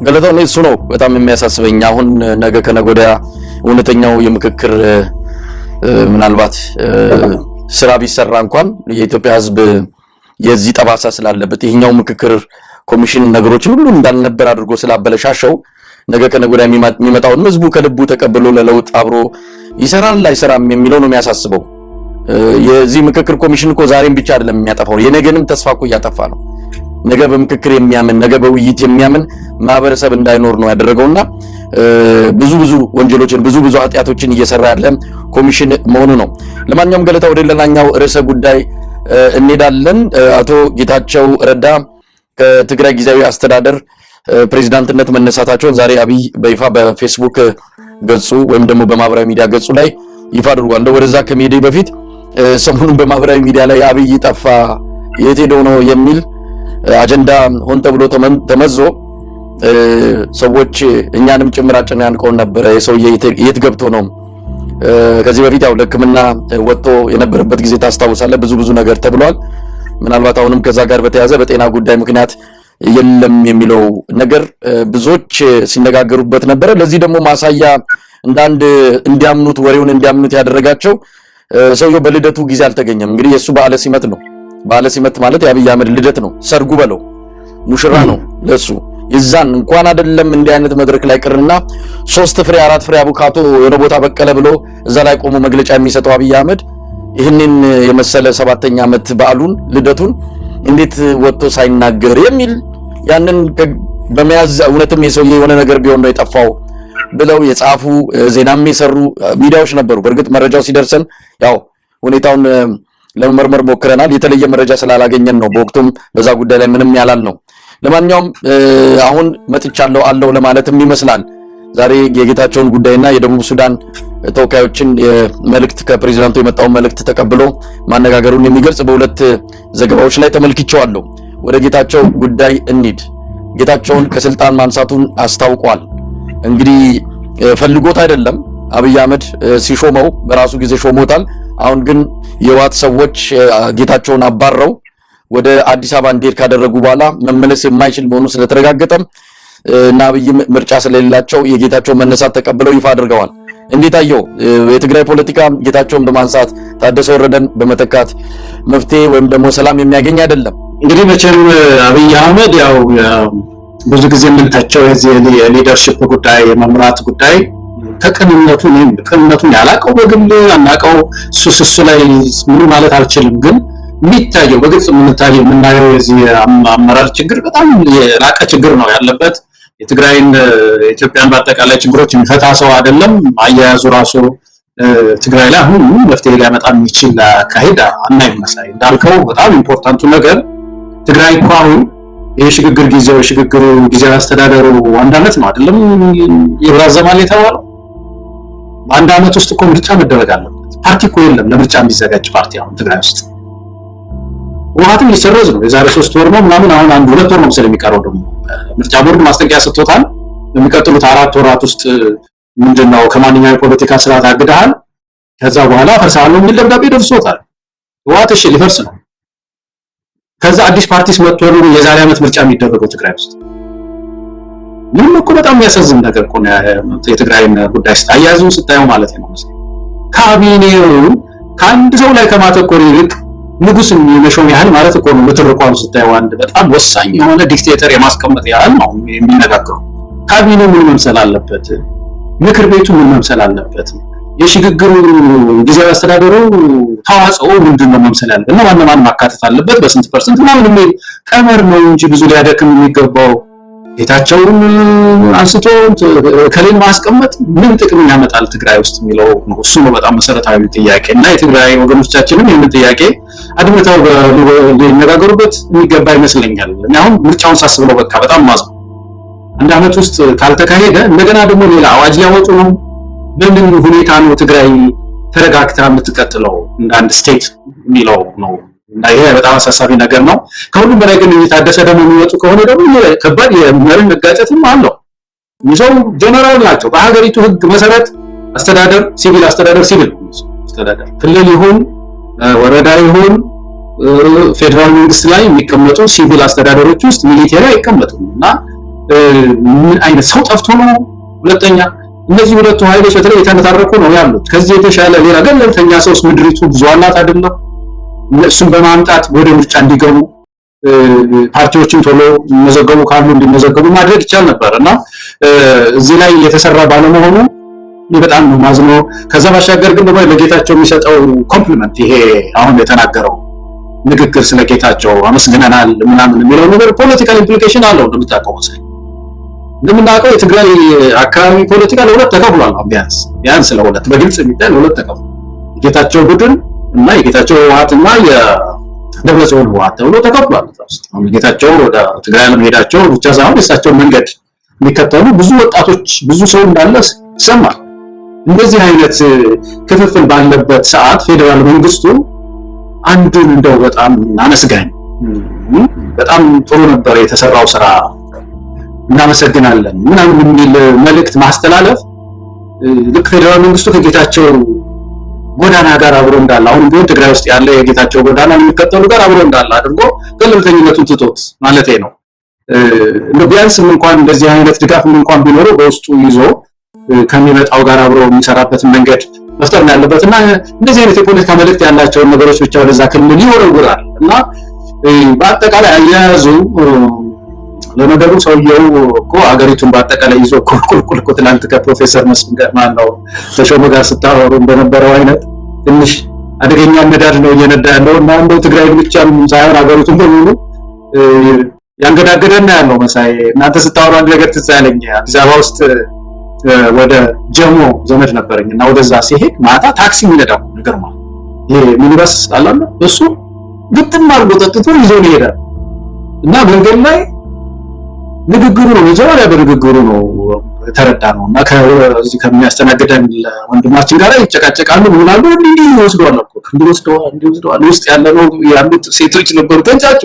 ገለታው ነው እሱ ነው በጣም የሚያሳስበኝ አሁን ነገ ከነገ እውነተኛው የምክክር ምናልባት ስራ ቢሰራ እንኳን የኢትዮጵያ ህዝብ የዚህ ጠባሳ ስላለበት ይሄኛው ምክክር ኮሚሽን ነገሮችን ሁሉ እንዳልነበር አድርጎ ስላበለሻሸው ነገ ከነገ የሚመጣው ህዝቡ ከልቡ ተቀብሎ ለለውጥ አብሮ ይሰራል አይሰራም የሚለው ነው የሚያሳስበው የዚህ ምክክር ኮሚሽን እኮ ዛሬም ብቻ አይደለም የሚያጠፋው የነገንም ተስፋ እኮ ያጠፋ ነው ነገ በምክክር የሚያምን ነገ በውይይት የሚያምን ማህበረሰብ እንዳይኖር ነው ያደረገውና ብዙ ወንጀሎችን ብዙ ኃጢያቶችን እየሰራ ያለ ኮሚሽን መሆኑ ነው ለማንኛውም ገለታው ወደ ሌላኛው ርዕሰ ጉዳይ እንሄዳለን አቶ ጌታቸው ረዳ ከትግራይ ጊዜያዊ አስተዳደር ፕሬዝዳንትነት መነሳታቸውን ዛሬ አብይ በይፋ በፌስቡክ ገጹ ወይም ደግሞ በማህበራዊ ሚዲያ ገጹ ላይ ይፋ አድርጓል ወደዛ ከመሄዴ በፊት ሰሞኑን በማህበራዊ ሚዲያ ላይ አብይ ጠፋ የት ሄዶ ነው የሚል አጀንዳ ሆን ተብሎ ተመዞ ሰዎች እኛንም ጭምራጭን ያንቀው ነበር የሰውዬ የት ገብቶ ነው ከዚህ በፊት ያው ለክምና ወጥቶ የነበረበት ጊዜ ታስታውሳለህ ብዙ ነገር ተብሏል ምናልባት አሁንም ከዛ ጋር በተያያዘ በጤና ጉዳይ ምክንያት የለም የሚለው ነገር ብዙዎች ሲነጋገሩበት ነበር ለዚህ ደግሞ ማሳያ እንዳንድ እንዲያምኑት ወሬውን እንዲያምኑት ያደረጋቸው ሰውየው በልደቱ ጊዜ አልተገኘም እንግዲህ የሱ በዓለ ሲመት ነው በዓለ ሲመት ማለት የአብይ አህመድ ልደት ነው ሰርጉ በለው ሙሽራ ነው ለሱ ይዛን እንኳን አይደለም እንዲህ አይነት መድረክ ላይ ቅርና 3 ፍሬ 4 ፍሬ አቡካቶ የሆነ ቦታ በቀለ ብሎ እዛ ላይ ቆሞ መግለጫ የሚሰጠው አብይ አህመድ ይህንን የመሰለ 7ኛ ዓመት በዓሉን ልደቱን እንዴት ወጥቶ ሳይናገር የሚል ያንን በመያዝ እውነትም የሰውዬ የሆነ ነገር ቢሆን ነው የጠፋው ብለው የጻፉ ዜናም የሰሩ ሚዲያዎች ነበሩ በርግጥ መረጃው ሲደርሰን ያው ሁኔታውን ለመመርመር ሞክረናል የተለየ መረጃ ስላላገኘን ነው በወቅቱም በዛ ጉዳይ ላይ ምንም ያላል ነው ለማንኛውም አሁን መጥቻለሁ አለው ለማለትም ይመስላል ዛሬ የጌታቸውን ጉዳይና የደቡብ ሱዳን ተወካዮችን መልእክት ከፕሬዝዳንቱ የመጣው መልእክት ተቀብሎ ማነጋገሩን የሚገልጽ በሁለት ዘገባዎች ላይ ተመልክቻለሁ ወደ ጌታቸው ጉዳይ እንሂድ ጌታቸውን ከስልጣን ማንሳቱን አስታውቋል እንግዲህ ፈልጎት አይደለም አብይ አህመድ ሲሾመው በራሱ ጊዜ ሾሞታል አሁን ግን የዋት ሰዎች ጌታቸውን አባረው ወደ አዲስ አበባ እንዲሄድ ካደረጉ በኋላ መመለስ የማይችል መሆኑ ስለተረጋገጠም እና አብይ ምርጫ ስለሌላቸው የጌታቸው መነሳት ተቀብለው ይፋ አድርገዋል እንዴት አየው የትግራይ ፖለቲካ ጌታቸውን በማንሳት ታደሰ ወረደን በመተካት መፍትሄ ወይም ደግሞ ሰላም የሚያገኝ አይደለም እንግዲህ መቼም አብይ አህመድ ያው ብዙ ጊዜ የምንታቸው የዚህ የሊደርሺፕ ጉዳይ የመምራት ጉዳይ ከቅንነቱን ያላቀው በግል አናቀው ሱስ ላይ ምን ማለት አልችልም ግን የሚታየው በግልጽ የምናየው የዚህ አመራር ችግር በጣም የላቀ ችግር ነው ያለበት የትግራይን ኢትዮጵያን በአጠቃላይ ችግሮች የሚፈታ ሰው አይደለም አያያዙ ራሱ ትግራይ ላይ አሁን መፍትሄ ሊያመጣ የሚችል አካሄድ አናይመስላይ እንዳልከው በጣም ኢምፖርታንቱ ነገር ትግራይ እኮ አሁን የሽግግር ጊዜያዊ አስተዳደሩ አንድ አመት ነው አይደለም ይራዘማል የተባለው በአንድ አመት ውስጥ እኮ ምርጫ መደረግ አለበት ፓርቲ እኮ የለም ለምርጫ የሚዘጋጅ ፓርቲ አሁን ትግራይ ውስጥ ወራትም ሊሰረዝ ነው የዛሬ 3 ወር ነው ምናምን አሁን 2 ወር ነው ስለሚቀረው ደግሞ ምርጫ ቦርድ ማስጠንቀቂያ ሰጥቶታል የሚቀጥሉት 4 ወራት ውስጥ ምንድነው ከማንኛውም የፖለቲካ ስርዓት አግደሃል ከዛ በኋላ ፈርሳሉ የሚል ደብዳቤ ደርሶታል ወራትሽ ሊፈርስ ነው ከዛ አዲስ ፓርቲስ መጥቶ ነው የዛሬ አመት ምርጫ የሚደረገው ትግራይ ውስጥ ምን እኮ በጣም የሚያሳዝን ነገር እኮ ነው የትግራይን ጉዳይ አያያዙን ስታየው ማለት ነው ካቢኔው ከአንድ ሰው ላይ ከማተኮር ይልቅ ንጉስን የመሾም ያህል ማለት እኮ ነው ለተረቋም ስታየው አንድ በጣም ወሳኝ የሆነ ዲክቴተር የማስቀመጥ ያህል ነው የሚነጋገረው ካቢኔው ምን መምሰል አለበት ምክር ቤቱ ምን መምሰል አለበት የሽግግሩ ጊዜያዊ አስተዳደሩ ተዋጽኦ ምንድነው መምሰል አለበት እና ማንማን ማካተት አለበት በስንት ፐርሰንት ምናምን የሚል ቀመር ነው እንጂ ብዙ ሊያደክም የሚገባው ጌታቸውን አንስቶ ከሌን ማስቀመጥ ምን ጥቅም ያመጣል ትግራይ ውስጥ የሚለው እሱ ነው በጣም መሰረታዊ ጥያቄ እና የትግራይ ወገኖቻችንም ይህን ጥያቄ አድምጠው ሊነጋገሩበት የሚገባ ይመስለኛል እና አሁን ምርጫውን ሳስበው በቃ በጣም ማዝ አንድ አመት ውስጥ ካልተካሄደ እንደገና ደግሞ ሌላ አዋጅ ያወጡ ነው በምን ሁኔታ ነው ትግራይ ተረጋግታ የምትቀጥለው እንደ አንድ ስቴት የሚለው ነው እና ይሄ በጣም አሳሳቢ ነገር ነው ከሁሉም በላይ ግን የታደሰ ደግሞ የሚወጡ ከሆነ ደግሞ ከባድ የመሪ መጋጨትም አለው ይዘው ጀነራል ናቸው በሀገሪቱ ህግ መሰረት አስተዳደር ሲቪል አስተዳደር ክልል ይሁን ወረዳ ይሁን ፌደራል መንግስት ላይ የሚቀመጡ ሲቪል አስተዳደሮች ውስጥ ሚሊቴሪ አይቀመጡም እና ምን አይነት ሰው ጠፍቶ ነው? ሁለተኛ እነዚህ ሁለቱ ኃይሎች በተለይ የተነታረኩ ነው ያሉት። ከዚህ የተሻለ ሌላ ገለልተኛ ሰውስ ምድሪቱ ብዙ አላት አይደለም? እነሱን በማምጣት ወደ ምርጫ እንዲገቡ ፓርቲዎችን ቶሎ መዘገቡ ካሉ እንዲመዘገቡ ማድረግ ይቻል ነበር እና እዚህ ላይ የተሰራ ባለመሆኑ በጣም ነው ማዝነው። ከዛ ባሻገር ግን ደግሞ ለጌታቸው የሚሰጠው ኮምፕሊመንት ይሄ አሁን የተናገረው ንግግር ስለ ጌታቸው አመስግነናል ምናምን የሚለው ነገር ፖለቲካል ኢምፕሊኬሽን አለው። እንደምታውቀው የትግራይ አካባቢ ፖለቲካ ለሁለት ተከፍሏል። ቢያንስ ለሁለት በግልጽ የሚታይ ለሁለት ተከፍሏል። የጌታቸው ቡድን እና የጌታቸው ህወሓትና የደብረጽዮን ህወሓት ተብሎ ተከፍሏል። አሁን ጌታቸው ወደ ትግራይ ለመሄዳቸው ብቻ ሳይሆን የእሳቸው መንገድ የሚከተሉ ብዙ ወጣቶች ብዙ ሰው እንዳለ ይሰማል። እንደዚህ አይነት ክፍፍል ባለበት ሰዓት ፌደራል መንግስቱ አንዱን እንደው በጣም አመስጋኝ በጣም ጥሩ ነበር የተሰራው ስራ እናመሰግናለን ምናምን የሚል መልእክት ማስተላለፍ ልክ ፌደራል መንግስቱ ከጌታቸው ጎዳና ጋር አብሮ እንዳለ አሁን ቢሆን ትግራይ ውስጥ ያለ የጌታቸው ጎዳና የሚከተሉ ጋር አብሮ እንዳለ አድርጎ ገለልተኝነቱን ትቶት ማለቴ ነው። ቢያንስ እንኳን እንደዚህ አይነት ድጋፍ እንኳን ቢኖረው በውስጡ ይዞ ከሚመጣው ጋር አብሮ የሚሰራበት መንገድ መፍጠር ነው ያለበትና እንደዚህ አይነት የፖለቲካ መልእክት ያላቸው ነገሮች ብቻ ወደዛ ክልል ይወረውራል እና በአጠቃላይ አያያዙ ለነገሩ ሰውየው እኮ አገሪቱን በአጠቃላይ ይዞ ቁልቁል ትናንት ከፕሮፌሰር መስፍን ጋር ማነው ተሾመ ጋር ስታወሩ እንደነበረው አይነት ትንሽ አደገኛ ነዳድ ነው እየነዳ ያለው እና እንደው ትግራይ ብቻም ሳይሆን አገሪቱን በሙሉ ያንገዳገደና ያለው መሳይ እናንተ ስታወሩ አንድ ነገር ትዝ ያለኝ አዲስ አበባ ውስጥ ወደ ጀሞ ዘመድ ነበርኝና ወደዛ ሲሄድ ማታ ታክሲ የሚነዳው ነገር ማለት ይሄ ሚኒባስ አላለ እሱ ግጥም አድርጎ ጠጥቶ ይዞ ይሄዳል እና መንገድ ላይ ንግግሩ ነው መጀመሪያ በንግግሩ ነው ተረዳ ነው እና ከዚህ ከሚያስተናግደን ወንድማችን ጋር ይጨቃጨቃሉ ምናሉ እንዲህ ይወስደዋል እኮ እንዲወስደዋል ውስጥ ያሉት ሴቶች ነበሩ ተንጫጩ።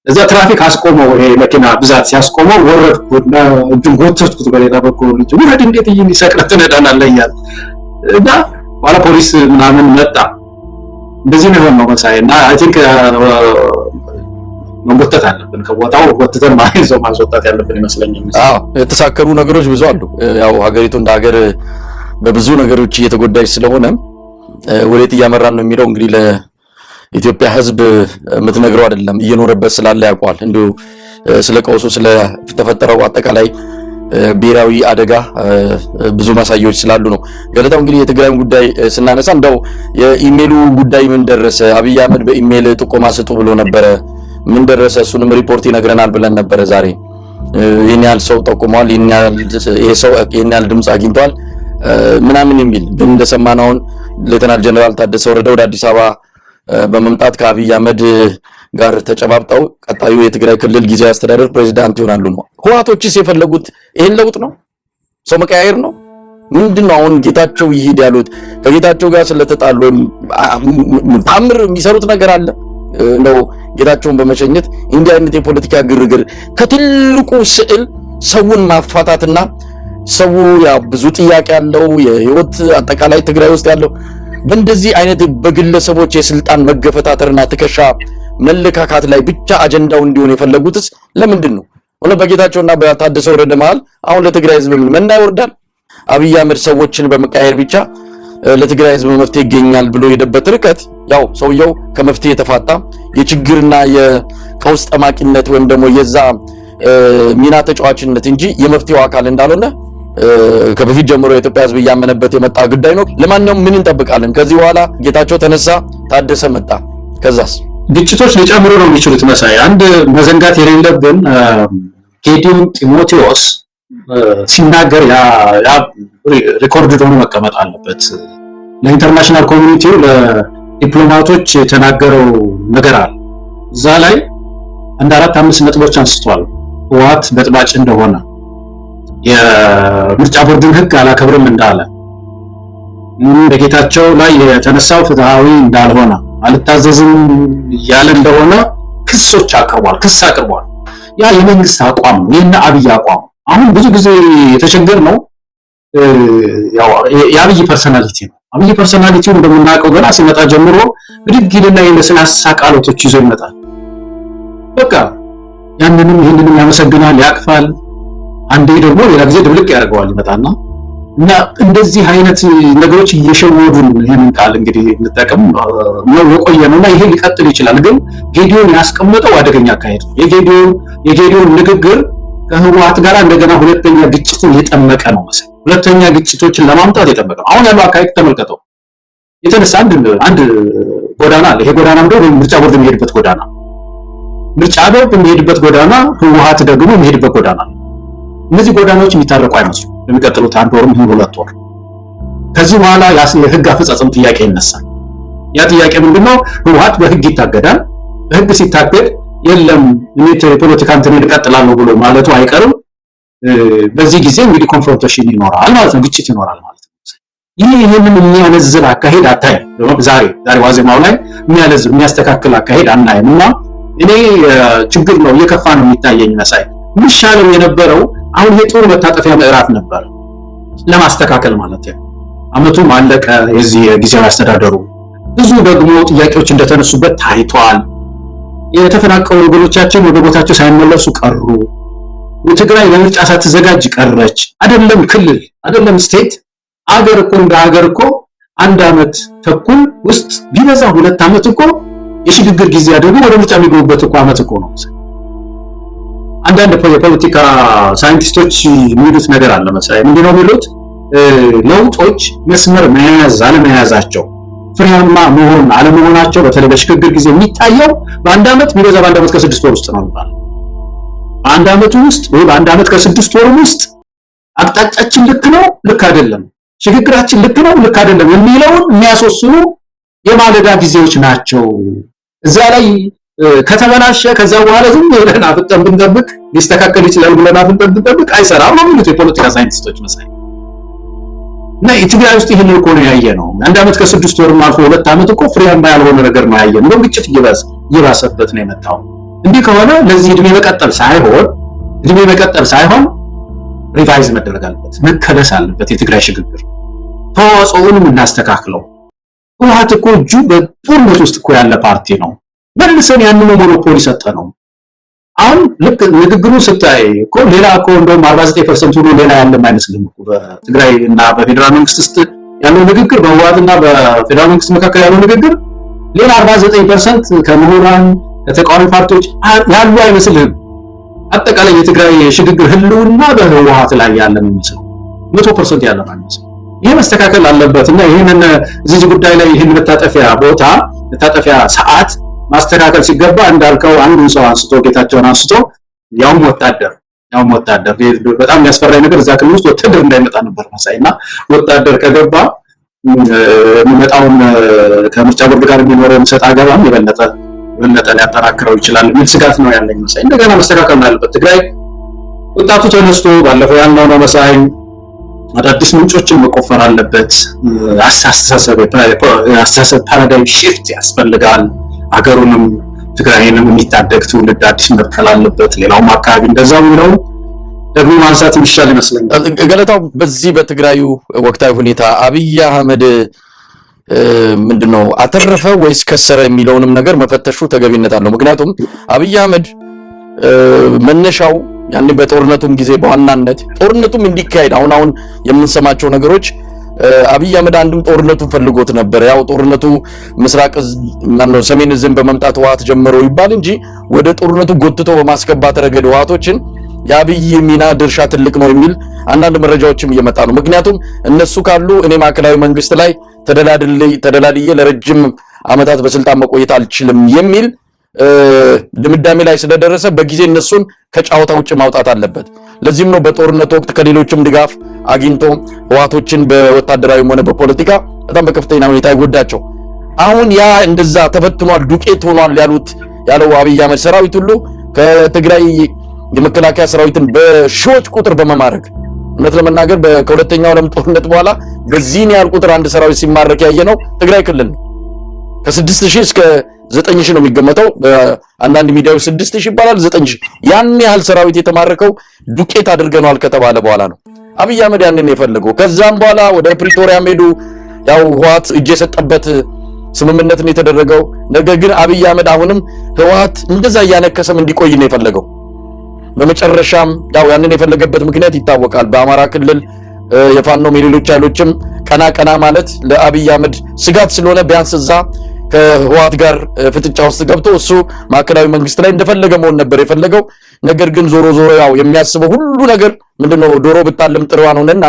እዛ ትራፊክ አስቆመው ይሄ መኪና ብዛት ሲያስቆመው ወረድኩና እጁን ጎተትኩት በሌላ በኩል ልጅ ወረድ እንዴት ይሰቅለት ተነዳናለህ እያለ እና ባላ ፖሊስ ምናምን መጣ። እንደዚህ ነው የሆነው መሳይ እና አይ ቲንክ መንጎተት አለብን ከቦታው ወጥተን ማስወጣት ያለብን ይመስለኛል። አዎ የተሳከሩ ነገሮች ብዙ አሉ። ያው ሀገሪቱ እንደ ሀገር በብዙ ነገሮች እየተጎዳች ስለሆነ ወዴት እያመራን ነው የሚለው እንግዲህ ለኢትዮጵያ ሕዝብ የምትነግረው አይደለም እየኖረበት ስላለ ያውቋል። እንዲሁ ስለ ቀውሱ ስለ ተፈጠረው አጠቃላይ ብሔራዊ አደጋ ብዙ ማሳያዎች ስላሉ ነው። ገለታው እንግዲህ የትግራይን ጉዳይ ስናነሳ እንደው የኢሜሉ ጉዳይ ምን ደረሰ? አብይ አህመድ በኢሜል ጥቆማ ስጡ ብሎ ነበረ። ምን ደረሰ? እሱንም ሪፖርት ይነግረናል ብለን ነበረ። ዛሬ ይሄን ያህል ሰው ጠቁሟል፣ ይሄ ሰው ይሄን ያህል ድምጽ አግኝቷል ምናምን የሚል ግን እንደሰማነው ሌተናል ጀነራል ታደሰ ወረደ ወደ አዲስ አበባ በመምጣት ከአብይ አህመድ ጋር ተጨባብጠው ቀጣዩ የትግራይ ክልል ጊዜያዊ አስተዳደር ፕሬዝዳንት ይሆናሉ ነው። ህወሓቶችስ የፈለጉት ይሄን ለውጥ ነው? ሰው መቀያየር ነው? ምንድነው? አሁን ጌታቸው ይሄድ ያሉት ከጌታቸው ጋር ስለተጣሉ ታምር የሚሰሩት ነገር አለ ነው? ጌታቸውን በመሸኘት እንዲህ አይነት የፖለቲካ ግርግር ከትልቁ ስዕል ሰውን ማፋታትና ሰው ያ ብዙ ጥያቄ ያለው የህይወት አጠቃላይ ትግራይ ውስጥ ያለው በእንደዚህ አይነት በግለሰቦች የስልጣን መገፈታተርና ትከሻ መለካካት ላይ ብቻ አጀንዳው እንዲሆን የፈለጉትስ ለምንድን ነው? ወለ በጌታቸውና በታደሰ ወረደ መሃል አሁን ለትግራይ ህዝብ ምን ይወርዳል? አብይ አህመድ ሰዎችን በመቃየር ብቻ ለትግራይ ህዝብ መፍትሄ ይገኛል ብሎ የደበት ርቀት ያው ሰውየው ከመፍትሄ የተፋታ የችግርና የቀውስ ጠማቂነት ወይም ደግሞ የዛ ሚና ተጫዋችነት እንጂ የመፍትሄው አካል እንዳልሆነ ከበፊት ጀምሮ የኢትዮጵያ ህዝብ ያመነበት የመጣ ጉዳይ ነው። ለማንኛውም ምን እንጠብቃለን? ከዚህ በኋላ ጌታቸው ተነሳ፣ ታደሰ መጣ፣ ከዛስ ግጭቶች ሊጨምሩ ነው የሚችሉት መሳይ። አንድ መዘንጋት የሌለብን ጌዲዮን ጢሞቴዎስ ሲናገር ያ ሪኮርድ ሆኖ መቀመጥ አለበት። ለኢንተርናሽናል ኮሚኒቲው ለዲፕሎማቶች የተናገረው ነገር አለ። እዛ ላይ አንድ 4-5 ነጥቦች አንስቷል። ህወሓት በጥባጭ እንደሆነ፣ የምርጫ ቦርድን ህግ አላከብርም እንዳለ፣ በጌታቸው ላይ የተነሳው ፍትሃዊ እንዳልሆነ፣ አልታዘዝም ያለ እንደሆነ ክስ አቅርቧል። ያ የመንግስት አቋም ነው፣ የነ አብይ አቋም። አሁን ብዙ ጊዜ የተቸገርነው ያው የአብይ ፐርሰናሊቲ ነው። አብይ ፐርሰናሊቲው እንደምናውቀው ገና ሲመጣ ጀምሮ ብድግ ይልና የለስላሳ ቃላቶች ይዞ ይመጣል። በቃ ያንንም ይሄንንም ያመሰግናል፣ ያቅፋል፣ አንዴ ደግሞ ሌላ ጊዜ ድብልቅ ያደርገዋል ይመጣና እና እንደዚህ አይነት ነገሮች እየሸወዱን ይሄንን ቃል እንግዲህ እንጠቀም ነው የቆየ ነውና ይሄ ሊቀጥል ይችላል። ግን ጌዲዮን ያስቀመጠው አደገኛ አካሄድ ነው። የጌዲዮን ንግግር ከህወሓት ጋር እንደገና ሁለተኛ ግጭትን የጠመቀ ነው መሰለኝ። ሁለተኛ ግጭቶችን ለማምጣት የጠመቀ ነው። አሁን ያለው አካሄድ ተመልከተው። የተነሳ አንድ ጎዳና አለ። ይሄ ጎዳና ምንድነው? ምርጫ ቦርድ የሚሄድበት ጎዳና፣ ምርጫ ቦርድ የሚሄድበት ጎዳና፣ ህወሓት ደግሞ የሚሄድበት ጎዳና። እነዚህ ጎዳናዎች የሚታረቁ አይመስሉም። ለሚቀጥሉት አንድ ወርም ይሁን 2 ወር ከዚህ በኋላ የህግ አፈጻጸም ጥያቄ ይነሳል። ያ ጥያቄ ምንድነው? ህወሓት በህግ ይታገዳል። በህግ ሲታገድ የለም እኔ የፖለቲካ እንትን እቀጥላለሁ ብሎ ማለቱ አይቀርም። በዚህ ጊዜ እንግዲህ ኮንፍሮንቴሽን ይኖራል ማለት ነው፣ ግጭት ይኖራል ማለት ነው። ይህንን የሚያነዝር አካሄድ አታይም። ዛሬ ዋዜማው ላይ የሚያነዝር የሚያስተካክል አካሄድ አናይም እና እኔ ችግር ነው እየከፋ ነው የሚታየኝ መሳይ። ምሻለው የነበረው አሁን የጥሩ መታጠፊያ ምዕራፍ ነበር ለማስተካከል ማለት ነው። አመቱም አለቀ። የዚህ ጊዜያዊ አስተዳደሩ ብዙ ደግሞ ጥያቄዎች እንደተነሱበት ታይቷል። የተፈናቀሉ ወገኖቻችን ወደ ቦታቸው ሳይመለሱ ቀሩ። ትግራይ ለምርጫ ሳትዘጋጅ ቀረች። አይደለም ክልል አይደለም ስቴት አገር እኮ እንደ አገር እኮ 1 አመት ተኩል ውስጥ ቢበዛ 2 አመት እኮ የሽግግር ጊዜ አድርጎ ወደ ምርጫ የሚገቡበት እኮ አመት እኮ ነው። አንዳንድ የፖለቲካ ሳይንቲስቶች የሚሉት ነገር አለ መሰለኝ። ምንድነው የሚሉት? ለውጦች መስመር መያዝ አለመያዛቸው፣ ፍሬያማ መሆን አለመሆናቸው በተለይ በሽግግር ጊዜ የሚታየው በ1 አመት ቢበዛ በ1 አመት ከ6 ወር ውስጥ ነው የሚባለው። በ1 አመት ውስጥ ወይ በ1 አመት ከ6 ወር ውስጥ አቅጣጫችን ልክ ነው ልክ አይደለም፣ ሽግግራችን ልክ ነው ልክ አይደለም የሚለውን የሚያስወስኑ የማለዳ ጊዜዎች ናቸው። እዛ ላይ ከተበላሸ ከዛ በኋላ ዝም ብለን አፍጠን ብንጠብቅ ሊስተካከል ይችላል ብለን አፍጠን ብንጠብቅ አይሰራም ነው የሚሉት የፖለቲካ ሳይንቲስቶች መሰለኝ። እና ኢትዮጵያ ውስጥ ይሄን እኮ ነው ያየነው። 1 አመት ከ6 ወር አልፎ 2 አመት እኮ ፍሬያማ ያልሆነ ነገር ነው ያየነው። ነው ግጭት እየባሰበት ነው የመጣው። እንዲህ ከሆነ ለዚህ እድሜ መቀጠል ሳይሆን ሪቫይዝ መደረግ አለበት፣ መከለስ አለበት። የትግራይ ሽግግር ተዋጽኦንም እናስተካክለው። ህወሓት እኮ እጁ በጦርነት ውስጥ እኮ ያለ ፓርቲ ነው። መልሰን ያንን ሞኖፖሊ ሰጠነው። አሁን ልክ ንግግሩ ስታይ እኮ ሌላ እኮ እንደውም 49% ሆኖ ሌላ ያለም አይመስልም እኮ በትግራይ እና በፌደራል መንግስት ውስጥ ያለው ንግግር፣ በህወሓትና በፌደራል መንግስት መካከል ያለው ንግግር ሌላ 49% ከምሁራን ከተቃዋሚ ፓርቲዎች ያሉ አይመስልም። አጠቃላይ የትግራይ ሽግግር ህልውና በህወሓት ላይ ያለ ነው የሚመስለው 100% ያለ ነው የሚመስለው። ይሄ መስተካከል አለበት እና ይሄንን እዚህ ጉዳይ ላይ ይሄን መታጠፊያ ሰዓት ማስተካከል ሲገባ እንዳልከው አንዱን ሰው አንስቶ ጌታቸውን አንስቶ ያውም ወታደር በጣም የሚያስፈራኝ ነገር እዛ ክልል ውስጥ ወታደር እንዳይመጣ ነበር መሳይና ወታደር ከገባ የሚመጣውን ከምርጫ ቦርድ ጋር የሚኖረውን ሰጣ ገባም የበለጠ ሊያጠናክረው ይችላል የሚል ስጋት ነው ያለኝ መሳይ። እንደገና መስተካከል አለበት። ትግራይ ወጣቱ ተነስቶ ባለፈው ያልነው ነው መሳይ አዳዲስ ምንጮችን መቆፈር አለበት። አስተሳሰብ ፓራዳይም ሺፍት ያስፈልጋል። አገሩንም ትግራይንም የሚታደግ ትውልድ አዲስ መብቀል አለበት። ሌላውም አካባቢ እንደዛው ነው ደግሞ ማንሳት ይሻል ይመስለኛል። ገለታው በዚህ በትግራዩ ወቅታዊ ሁኔታ አብይ አህመድ ምንድነው አተረፈ ወይስ ከሰረ የሚለውንም ነገር መፈተሹ ተገቢነት አለው። ምክንያቱም አብይ አህመድ መነሻው ያን በጦርነቱም ጊዜ በዋናነት ጦርነቱም እንዲካሄድ አሁን የምንሰማቸው ነገሮች አብይ አህመድ አንድም ጦርነቱን ፈልጎት ነበር። ያው ጦርነቱ ምስራቅ ሰሜን ዝም በመምጣት ህወሓት ጀመረው ይባል እንጂ ወደ ጦርነቱ ጎትቶ በማስገባት ረገድ ህወሓቶችን የአብይ ሚና ድርሻ ትልቅ ነው የሚል አንዳንድ መረጃዎችም እየመጣ ነው። ምክንያቱም እነሱ ካሉ እኔ ማዕከላዊ መንግስት ላይ ተደላድዬ ለረጅም አመታት በስልጣን መቆየት አልችልም የሚል ድምዳሜ ላይ ስለደረሰ በጊዜ እነሱን ከጫወታ ውጭ ማውጣት አለበት። ለዚህም ነው በጦርነት ወቅት ከሌሎችም ድጋፍ አግኝቶ ህወሓቶችን በወታደራዊም ሆነ በፖለቲካ በጣም በከፍተኛ ሁኔታ ይጎዳቸው። አሁን ያ እንደዛ ተበትኗል፣ ዱቄት ሆኗል ያለው አብይ አህመድ ሰራዊት ሁሉ ከትግራይ የመከላከያ ሰራዊትን በሺዎች ቁጥር በመማረክ እውነት ለመናገር ከሁለተኛው ዓለም ጦርነት በኋላ በዚህን ያህል ቁጥር አንድ ሰራዊት ሲማረክ ያየነው ትግራይ ክልል ነው። ከ6000 እስከ 9000 ነው የሚገመተው። በአንዳንድ ሚዲያዎች 6000 ይባላል፣ 9000 ያን ያህል ሰራዊት የተማረከው ዱቄት አድርገናል ከተባለ በኋላ ነው አብይ አህመድ ያንን የፈለገው። ከዛም በኋላ ወደ ፕሪቶሪያ ሄዱ። ያው ህወሓት እጅ የሰጠበት ስምምነት ነው የተደረገው። ነገር ግን አብይ አህመድ አሁንም ህወሓት እንደዛ ያነከሰም እንዲቆይ ነው የፈለገው። በመጨረሻም ያው ያንን የፈለገበት ምክንያት ይታወቃል። በአማራ ክልል የፋኖ ሌሎች ኃይሎችም ቀና ማለት ለአብይ አህመድ ስጋት ስለሆነ ቢያንስ እዛ ከህወሓት ጋር ፍጥጫ ውስጥ ገብቶ እሱ ማዕከላዊ መንግስት ላይ እንደፈለገ መሆን ነበር የፈለገው። ነገር ግን ዞሮ ያው የሚያስበው ሁሉ ነገር ምንድነው ዶሮ ብታልም ጥርዋን ሆነና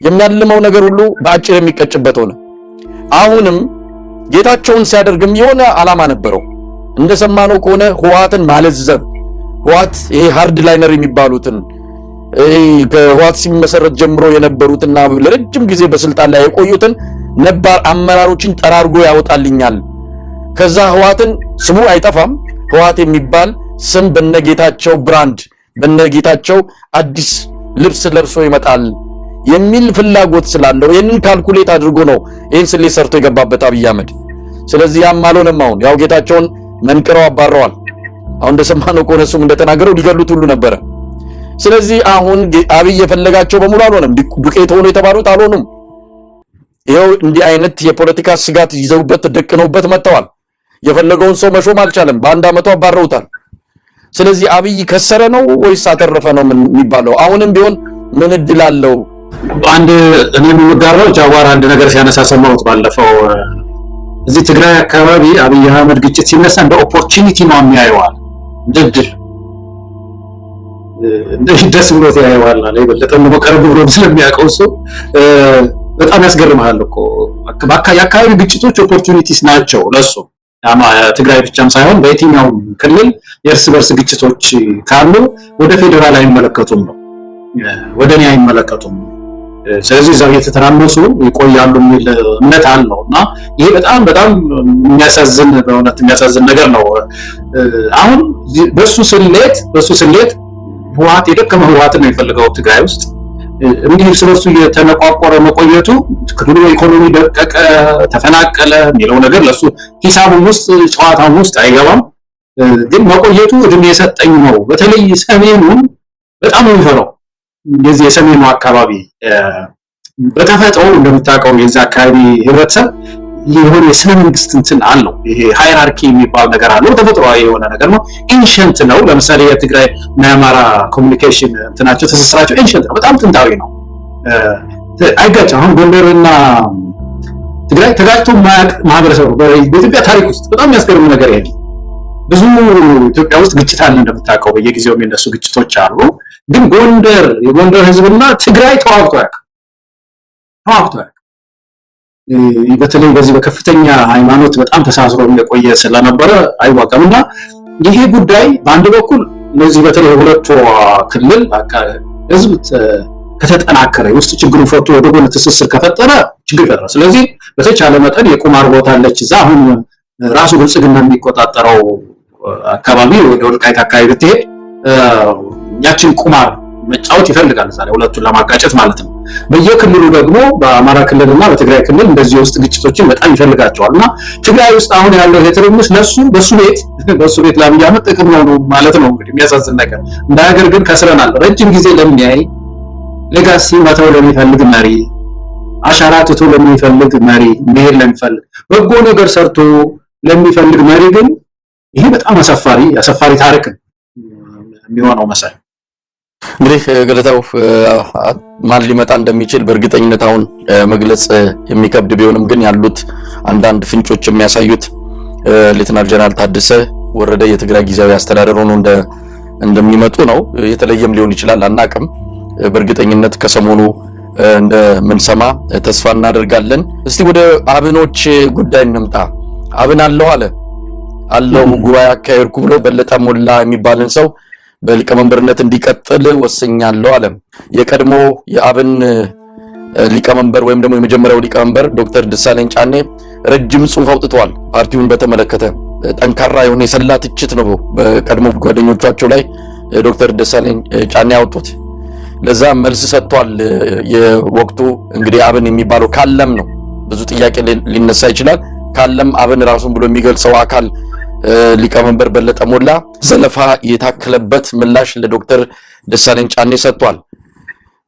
የሚያልመው ነገር ሁሉ በአጭር የሚቀጭበት ሆነ። አሁንም ጌታቸውን ሲያደርግም የሆነ ዓላማ ነበረው። እንደሰማነው ከሆነ ህወሓትን ማለዘብ ህወሓት ይሄ ሃርድ ላይነር የሚባሉትን ከህወሓት ሲመሰረት ጀምሮ የነበሩትና ለረጅም ጊዜ በስልጣን ላይ የቆዩትን ነባር አመራሮችን ጠራርጎ ያወጣልኛል። ከዛ ህወሓትን ስሙ አይጠፋም። ህወሓት የሚባል ስም በነጌታቸው ብራንድ በነጌታቸው አዲስ ልብስ ለብሶ ይመጣል የሚል ፍላጎት ስላለው ይህንን ካልኩሌት አድርጎ ነው ይህን ስሌት ሰርቶ የገባበት አብይ አህመድ። ስለዚህ ያም አልሆነም። አሁን ያው ጌታቸውን መንቅረው አባረዋል። አሁን እንደሰማነው ከሆነ እሱም እንደተናገረው ሊገሉት ሁሉ ነበረ። ስለዚህ አሁን አብይ የፈለጋቸው በሙሉ አልሆነም። ዱቄት ሆኖ የተባሉት አልሆኑም። ይኸው እንዲህ አይነት የፖለቲካ ስጋት ይዘውበት ደቅነውበት መጥተዋል። የፈለገውን ሰው መሾም አልቻለም። በአንድ አመቱ አባረውታል። ስለዚህ አብይ ከሰረ ነው ወይስ አተረፈ ነው የሚባለው? አሁንም ቢሆን ምን እድል አለው? አንድ እኔ የምጋራው ጃዋር አንድ ነገር ሲያነሳ ሰማሁት ባለፈው። እዚህ ትግራይ አካባቢ አብይ አህመድ ግጭት ሲነሳ እንደ ኦፖርቹኒቲ ነው የሚያየዋል፣ እንደ ድል ደስ ብሎት ያየዋል አለ። የበለጠ ነው ቀርብ ብሎ ስለሚያውቀው ሰው በጣም ያስገርምሃል እኮ የአካባቢ ግጭቶች ኦፖርቹኒቲስ ናቸው ለሱ። ትግራይ ብቻም ሳይሆን በየትኛው ክልል የእርስ በርስ ግጭቶች ካሉ ወደ ፌደራል አይመለከቱም ነው፣ ወደ እኔ አይመለከቱም። ስለዚህ እዛው እየተተራመሱ ይቆያሉ የሚል እምነት አለው እና ይሄ በጣም የሚያሳዝን በእውነት የሚያሳዝን ነገር ነው። አሁን በሱ ስሌት ህወሓት የደከመ ህወሓትን ነው የፈልገው ትግራይ ውስጥ እንዲህ እርስ በርሱ እየተነቋቆረ መቆየቱ ክልሉ ኢኮኖሚ ደቀቀ፣ ተፈናቀለ የሚለው ነገር ለሱ ሂሳቡም ውስጥ ጨዋታውም ውስጥ አይገባም። ግን መቆየቱ እድሜ የሰጠኝ ነው። በተለይ ሰሜኑን በጣም ነው የሚፈራው። የዚህ የሰሜኑ አካባቢ በተፈጥሮ እንደምታውቀው የዛ አካባቢ ህብረተሰብ የሆነ የስነ መንግስት እንትን አለው። ይሄ ሃይራርኪ የሚባል ነገር አለው። ተፈጥሯዊ የሆነ ነገር ነው። ኤንሸንት ነው። ለምሳሌ የትግራይ እና የአማራ ኮሚኒኬሽን እንትናቸው ትስስራቸው ኤንሸንት ነው። በጣም ጥንታዊ ነው። አይጋጭም። አሁን ጎንደርና ትግራይ ተጋጭቶ የማያውቅ ማህበረሰብ ነው በኢትዮጵያ ታሪክ ውስጥ። በጣም የሚያስገርም ነገር ይሄ ብዙ ኢትዮጵያ ውስጥ ግጭት አለ እንደምታውቀው፣ በየጊዜው የሚነሱ ግጭቶች አሉ። ግን የጎንደር ህዝብና ትግራይ ተዋግቶ ያውቃል። በተለይ በዚህ በከፍተኛ ሃይማኖት በጣም ተሳስሮ የቆየ ስለነበረ አይዋጋምና ይሄ ጉዳይ በአንድ በኩል ለዚህ በተለይ ሁለቱ ክልል ህዝብ ከተጠናከረ ውስጥ ችግሩን ፈቶ ወደ ጎን ትስስር ከፈጠረ ችግር ይፈጥራል። ስለዚህ በተቻለ መጠን የቁማር ቦታ አለች እዛ። አሁን ራሱ ብልጽግና የሚቆጣጠረው አካባቢ ወደ ወልቃይት አካባቢ ብትሄድ ያችን ቁማር መጫወት ይፈልጋል እዛ ላይ ሁለቱን ለማጋጨት ማለት ነው። በየክልሉ ደግሞ በአማራ ክልልና በትግራይ ክልል እንደዚህ ውስጥ ግጭቶችን በጣም ይፈልጋቸዋልና ትግራይ ውስጥ አሁን ያለው የትርምስ ለሱ በሱ ቤት ለአብይ አህመድ ጥቅም ነው ማለት ነው። እንግዲህ የሚያሳዝን ነገር እንደ ሀገር ግን ከስረናል። ረጅም ጊዜ ለሚያይ ሌጋሲ መተው ለሚፈልግ መሪ፣ አሻራ ትቶ ለሚፈልግ መሪ፣ መሄድ ለሚፈልግ በጎ ነገር ሰርቶ ለሚፈልግ መሪ ግን ይሄ በጣም አሳፋሪ ታሪክ የሚሆነው መሰለኝ። እንግዲህ ገለታው ማን ሊመጣ እንደሚችል በእርግጠኝነት አሁን መግለጽ የሚከብድ ቢሆንም ግን ያሉት አንዳንድ ፍንጮች የሚያሳዩት ሌተናል ጀነራል ታደሰ ወረደ የትግራይ ጊዜያዊ አስተዳደር ሆኖ እንደሚመጡ ነው። የተለየም ሊሆን ይችላል አናቅም። በእርግጠኝነት ከሰሞኑ እንደምንሰማ ተስፋ እናደርጋለን። እስቲ ወደ አብኖች ጉዳይ እንምጣ። አብን አለው ጉባኤ አካሄድኩ ብሎ በለጠ ሞላ የሚባልን ሰው በሊቀመንበርነት እንዲቀጥል ወሰኛለሁ አለ። የቀድሞ የአብን ሊቀመንበር ወይም ደግሞ የመጀመሪያው ሊቀመንበር ዶክተር ደሳለኝ ጫኔ ረጅም ጽሑፍ አውጥተዋል። ፓርቲውን በተመለከተ ጠንካራ የሆነ የሰላ ትችት ነው በቀድሞ ጓደኞቻቸው ላይ ዶክተር ደሳለኝ ጫኔ ያወጡት። ለዛ መልስ ሰጥቷል። የወቅቱ እንግዲህ አብን የሚባለው ካለም ነው። ብዙ ጥያቄ ሊነሳ ይችላል። ካለም አብን ራሱን ብሎ የሚገልጸው አካል ሊቀመንበር በለጠ ሞላ ዘለፋ የታከለበት ምላሽ ለዶክተር ደሳለኝ ጫኔ ሰጥቷል።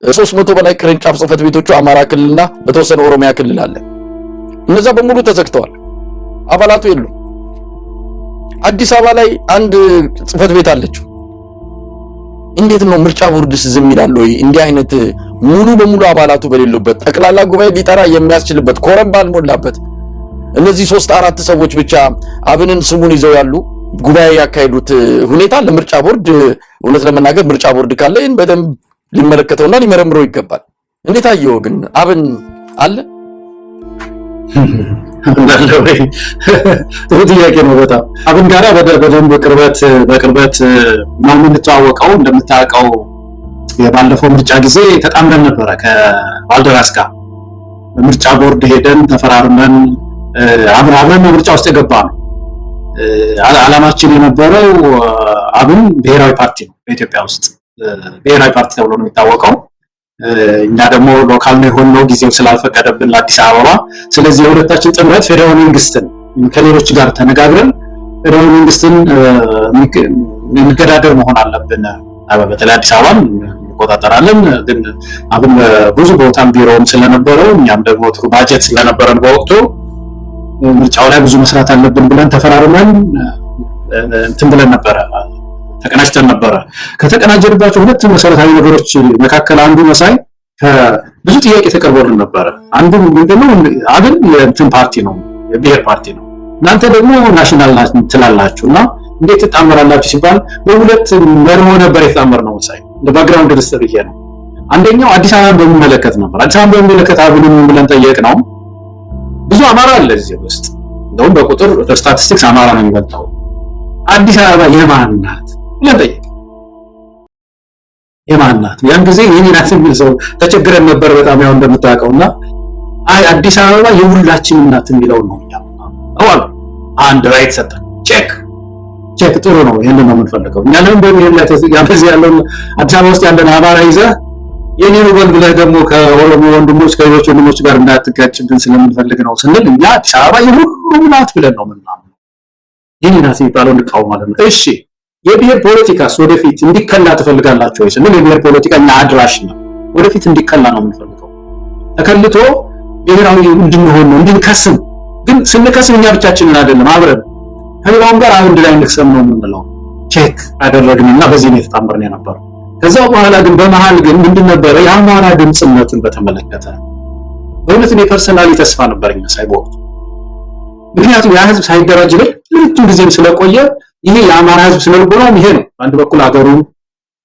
300 በላይ ቅርንጫፍ ጽህፈት ቤቶቹ አማራ ክልልና በተወሰነ ኦሮሚያ ክልል አለ። እነዛ በሙሉ ተዘግተዋል። አባላቱ የሉም። አዲስ አበባ ላይ አንድ ጽህፈት ቤት አለችው። እንዴት ነው ምርጫ ቦርድስ ዝም ይላል ወይ? እንዲህ አይነት ሙሉ በሙሉ አባላቱ በሌሉበት ጠቅላላ ጉባኤ ሊጠራ የሚያስችልበት ኮረም ባልሞላበት እነዚህ 3-4 ሰዎች ብቻ አብንን ስሙን ይዘው ያሉ ጉባኤ ያካሄዱት ሁኔታ ለምርጫ ቦርድ እውነት ለመናገር ምርጫ ቦርድ ካለ ይህን በደንብ ሊመለከተውና ሊመረምረው ይገባል። እንዴት አየው ግን አብን አለ እንዳለ ወይ? ጥሩ ጥያቄ ነው በጣም። አብን ጋራ በደንብ በቅርበት ነው የምንተዋወቀው። እንደምታውቀው የባለፈው ምርጫ ጊዜ ተጣምረን ነበረ ከባልደራስ ጋር በምርጫ ቦርድ ሄደን ተፈራርመን አብረን ምርጫ ውስጥ የገባ ነው። ዓላማችን የነበረው አብን ብሔራዊ ፓርቲ ነው በኢትዮጵያ ውስጥ ብሔራዊ ፓርቲ ተብሎ ነው የሚታወቀው። እኛ ደግሞ ሎካል ነው የሆነው ጊዜው ስላልፈቀደብን ለአዲስ አበባ። ስለዚህ የሁለታችን ጥምረት ፌደራል መንግስትን ከሌሎች ጋር ተነጋግረን ፌደራል መንግስትን እንገዳደር መሆን አለብን። በተለይ አዲስ አበባን እንቆጣጠራለን፣ ግን አብን ብዙ ቦታም ቢሮም ስለነበረው እኛም ደግሞ ጥሩ ባጀት ስለነበረን በወቅቱ ምርጫው ላይ ብዙ መስራት አለብን ብለን ተፈራርመን እንትን ብለን ነበረ፣ ተቀናጅተን ነበረ። ከተቀናጀንባቸው ሁለት መሰረታዊ ነገሮች መካከል አንዱ መሳይ ብዙ ጥያቄ ተቀርቦልን ነበረ። አንዱ ምንድነው አብን የእንትን ፓርቲ ነው፣ የብሔር ፓርቲ ነው፣ እናንተ ደግሞ ናሽናል ትላላችሁና እንዴት ተጣመራላችሁ ሲባል በሁለት መርሆ ነበር የተጣመርነው መሳይ። ለባክግራውንድ ሪሰርች ይሄ ነው። አንደኛው አዲስ አበባን በሚመለከት ነበር። አዲስ አበባን በሚመለከት አብንን ብለን ጠየቅነው። ብዙ አማራ አለ እዚህ ውስጥ፣ እንደውም በቁጥር ስታቲስቲክስ አማራ ነው የሚበልጠው። አዲስ አበባ የማን ናት ብለን ጠየቅን። የማን ናት? ያን ጊዜ የኔ ናት የሚል ሰው ተቸግረን ነበር በጣም ያው እንደምታውቀውና አይ አዲስ አበባ የሁላችንም ናት የሚለው ነው አዋል አንድ ራይት ሰጠን። ቼክ ጥሩ ነው፣ ይሄንን ነው የምንፈልገው እኛ። ለምን በሚል ላይ ያበዚህ ያለው አዲስ አበባ ውስጥ ያለን አማራ ይዘህ የኔ ነው ብለህ ደግሞ ከኦሮሞ ወንድሞች ከሌሎች ወንድሞች ጋር እንዳትጋጭብን ስለምንፈልግ ነው ስንል እኛ አዲስ አበባ የሁሉም ናት ብለን ነው የምናምነው። የኔ ናት የሚባለው እንቃወማለን። እሺ የብሔር ፖለቲካስ ወደፊት እንዲከላ ትፈልጋላችሁ ወይ ስንል የብሔር ፖለቲካ እኛ አድራሽ ነው፣ ወደፊት እንዲከላ ነው የምንፈልገው። ተከልቶ ብሔራዊ እንድንሆን ነው እንድንከስም። ግን ስንከስም እኛ ብቻችንን አይደለም፣ አብረን ከሌላውም ጋር አንድ ላይ እንከስም ነው የምንለው። ቼክ አደረግንና በዚህ ነው የተጣመርን የነበረው። ከዛ በኋላ ግን በመሃል ግን ምንድነው የአማራ ድምጽነትን በተመለከተ በእውነት ነው ፐርሰናሊ ተስፋ ነበርኝ ሳይቦት። ምክንያቱም ያ ህዝብ ሳይደራጅ ለረጅም ጊዜም ስለቆየ ይሄ የአማራ ህዝብ ስለነበረው ይሄ ነው። አንድ በኩል ሀገሩን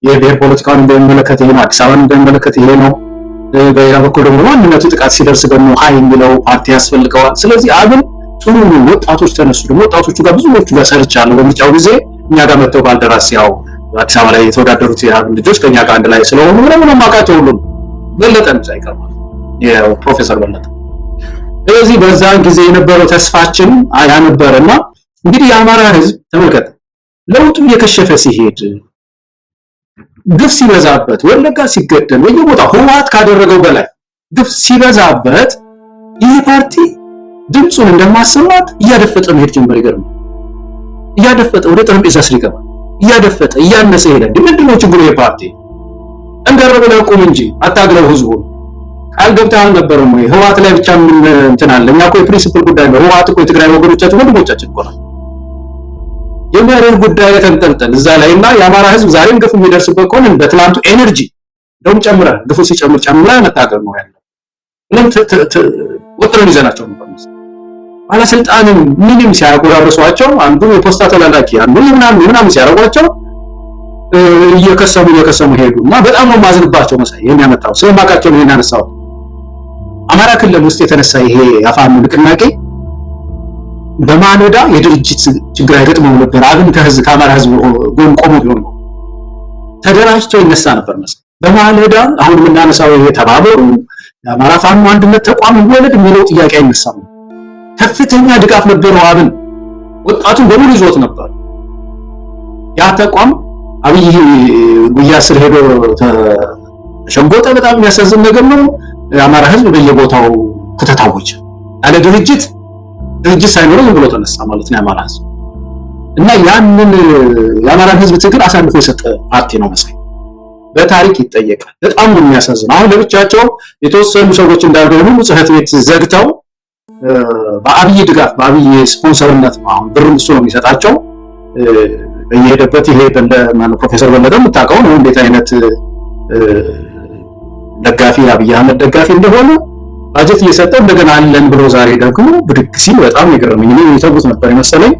የብሔር ፖለቲካውን እንደሚመለከት ይሄ ነው፣ አዲስ አበባን እንደሚመለከት ይሄ ነው። በሌላ በኩል ደግሞ ማንነቱ ጥቃት ሲደርስ ደግሞ ሀይ የሚለው ፓርቲ ያስፈልገዋል። ስለዚህ አብን ጥሩ ወጣቶች ተነሱ። ደግሞ ወጣቶቹ ጋር ብዙዎቹ ጋር ሰርቻለሁ በምርጫው ጊዜ እኛ ጋር መጥተው ባልደራስ ያው አዲስ አበባ ላይ የተወዳደሩት የአብን ልጆች ከኛ ጋር አንድ ላይ ስለሆኑ ምንም ማቃቸው ሁሉም በለጠን ሳይቀር ማለት የፕሮፌሰር በለጠ። ስለዚህ በዛን ጊዜ የነበረው ተስፋችን ያ ነበርና እንግዲህ የአማራ ህዝብ ተመልከተ ለውጡ እየከሸፈ ሲሄድ ግፍ ሲበዛበት ወለጋ ሲገደል በየቦታው ህወሓት ካደረገው በላይ ግፍ ሲበዛበት ይህ ፓርቲ ድምጹን እንደማሰማት እያደፈጠ መሄድ ጀመረ። ይገርም እያደፈጠ ወደ ጠረጴዛ ስር ይገባል። እያደፈጠ እያነሰ ሄደ። ምንድነው ችግሩ? የፓርቲ እንገር ብለው ቁም እንጂ አታግለው ህዝቡን። ቃል ገብተህ አልነበረም ወይ? ህወሓት ላይ ብቻ ምን እንትን አለ? እኛ እኮ የፕሪንሲፕል ጉዳይ ነው። ህወሓት እኮ የትግራይ ወገኖቻችን ወንድሞቻችን እኮ ነው። የመረር ጉዳይ ተንጠልጠል እዛ ላይና የአማራ ህዝብ ዛሬም ግፍ የሚደርስበት ከሆነ በትላንቱ ኤነርጂ ደም ጨምረ ግፉ ሲጨምር መታገል ነው ያለው። ምን ወጥረን ይዘናቸው ነው ባለስልጣንም ምንም ሲያጎራርሷቸው አንዱ የፖስታ ተላላኪ አንዱ ምናምን ሲያረጓቸው እየከሰሙ ሄዱና በጣም ነው ማዝንባቸው። መሳይ የሚያመጣው ስለማቃቸው ነው ያነሳው። አማራ ክልል ውስጥ የተነሳ ይሄ ያፋኑ ንቅናቄ በማለዳ የድርጅት ችግር አይገጥመው ነበር። አብን ከአማራ ህዝብ ጎን ቆሞ ቢሆን ነው ተደራጅቶ ይነሳ ነበር መሰለኝ። በማለዳ አሁን የምናነሳው ይሄ ተባበሩ የአማራ ፋኖ አንድነት ተቋም ይወለድ የሚለው ጥያቄ አይነሳም። ከፍተኛ ድጋፍ ነበረው። አብን ወጣቱን በሙሉ ይዞት ነበር። ያ ተቋም አብይ ጉያ ስር ሄዶ ተሸንጎጠ። በጣም የሚያሳዝን ነገር ነው። የአማራ ህዝብ በየቦታው ከተታወጀ ያለ ድርጅት ሳይኖር ዝም ብሎ ተነሳ ማለት ነው የአማራ ህዝብ። እና ያንን የአማራ ህዝብ ትግል አሳልፎ የሰጠ ፓርቲ ነው መሰለኝ። በታሪክ ይጠየቃል። በጣም ነው የሚያሳዝን። አሁን ለብቻቸው የተወሰኑ ሰዎች እንዳልሆኑ ጽህፈት ቤት ዘግተው በአብይ ድጋፍ በአብይ ስፖንሰርነት አሁን ብር እሱ ነው የሚሰጣቸው። በየሄደበት ይሄ ፕሮፌሰር በለጠ የምታውቀው ነው እንዴት አይነት ደጋፊ አብይ አህመድ ደጋፊ እንደሆነ ባጀት እየሰጠ እንደገና አለን ብሎ ዛሬ ደግሞ ብድግ ሲል በጣም ይገርመኝ። እኔ የተውት ነበር ይመስለኝ።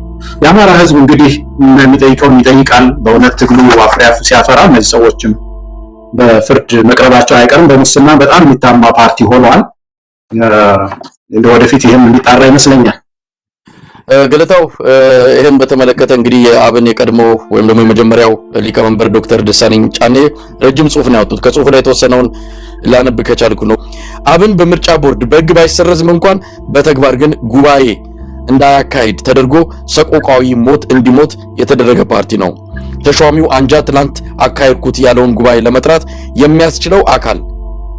የአማራ ህዝብ እንግዲህ የሚጠይቀውን ይጠይቃል። በእውነት ትግሉ አፍሪያፍ ሲያፈራ እነዚህ ሰዎችም በፍርድ መቅረባቸው አይቀርም። በሙስና በጣም የሚታማ ፓርቲ ሆኗል። ወደፊት ይሄም እንዲጣራ ይመስለኛል። ገለታው ይሄን በተመለከተ እንግዲህ የአብን የቀድሞ ወይም ደግሞ የመጀመሪያው ሊቀመንበር ዶክተር ደሳለኝ ጫኔ ረጅም ጽሑፍ ነው ያወጡት። ከጽሑፉ ላይ የተወሰነውን ላነብ ከቻልኩ ነው። አብን በምርጫ ቦርድ በሕግ ባይሰረዝም እንኳን በተግባር ግን ጉባኤ እንዳያካሂድ ተደርጎ ሰቆቃዊ ሞት እንዲሞት የተደረገ ፓርቲ ነው። ተሿሚው አንጃ ትላንት አካሄድኩት ያለውን ጉባኤ ለመጥራት የሚያስችለው አካል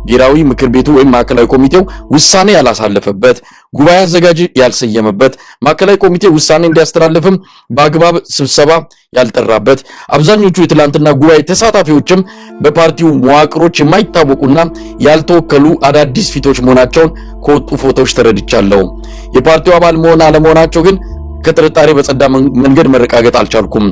ብሔራዊ ምክር ቤቱ ወይም ማዕከላዊ ኮሚቴው ውሳኔ ያላሳለፈበት፣ ጉባኤ አዘጋጅ ያልሰየመበት፣ ማዕከላዊ ኮሚቴ ውሳኔ እንዲያስተላልፍም በአግባብ ስብሰባ ያልጠራበት፣ አብዛኞቹ የትላንትና ጉባኤ ተሳታፊዎችም በፓርቲው መዋቅሮች የማይታወቁና ያልተወከሉ አዳዲስ ፊቶች መሆናቸውን ከወጡ ፎቶዎች ተረድቻለሁ። የፓርቲው አባል መሆን አለመሆናቸው ግን ከጥርጣሬ በጸዳ መንገድ መረጋገጥ አልቻልኩም።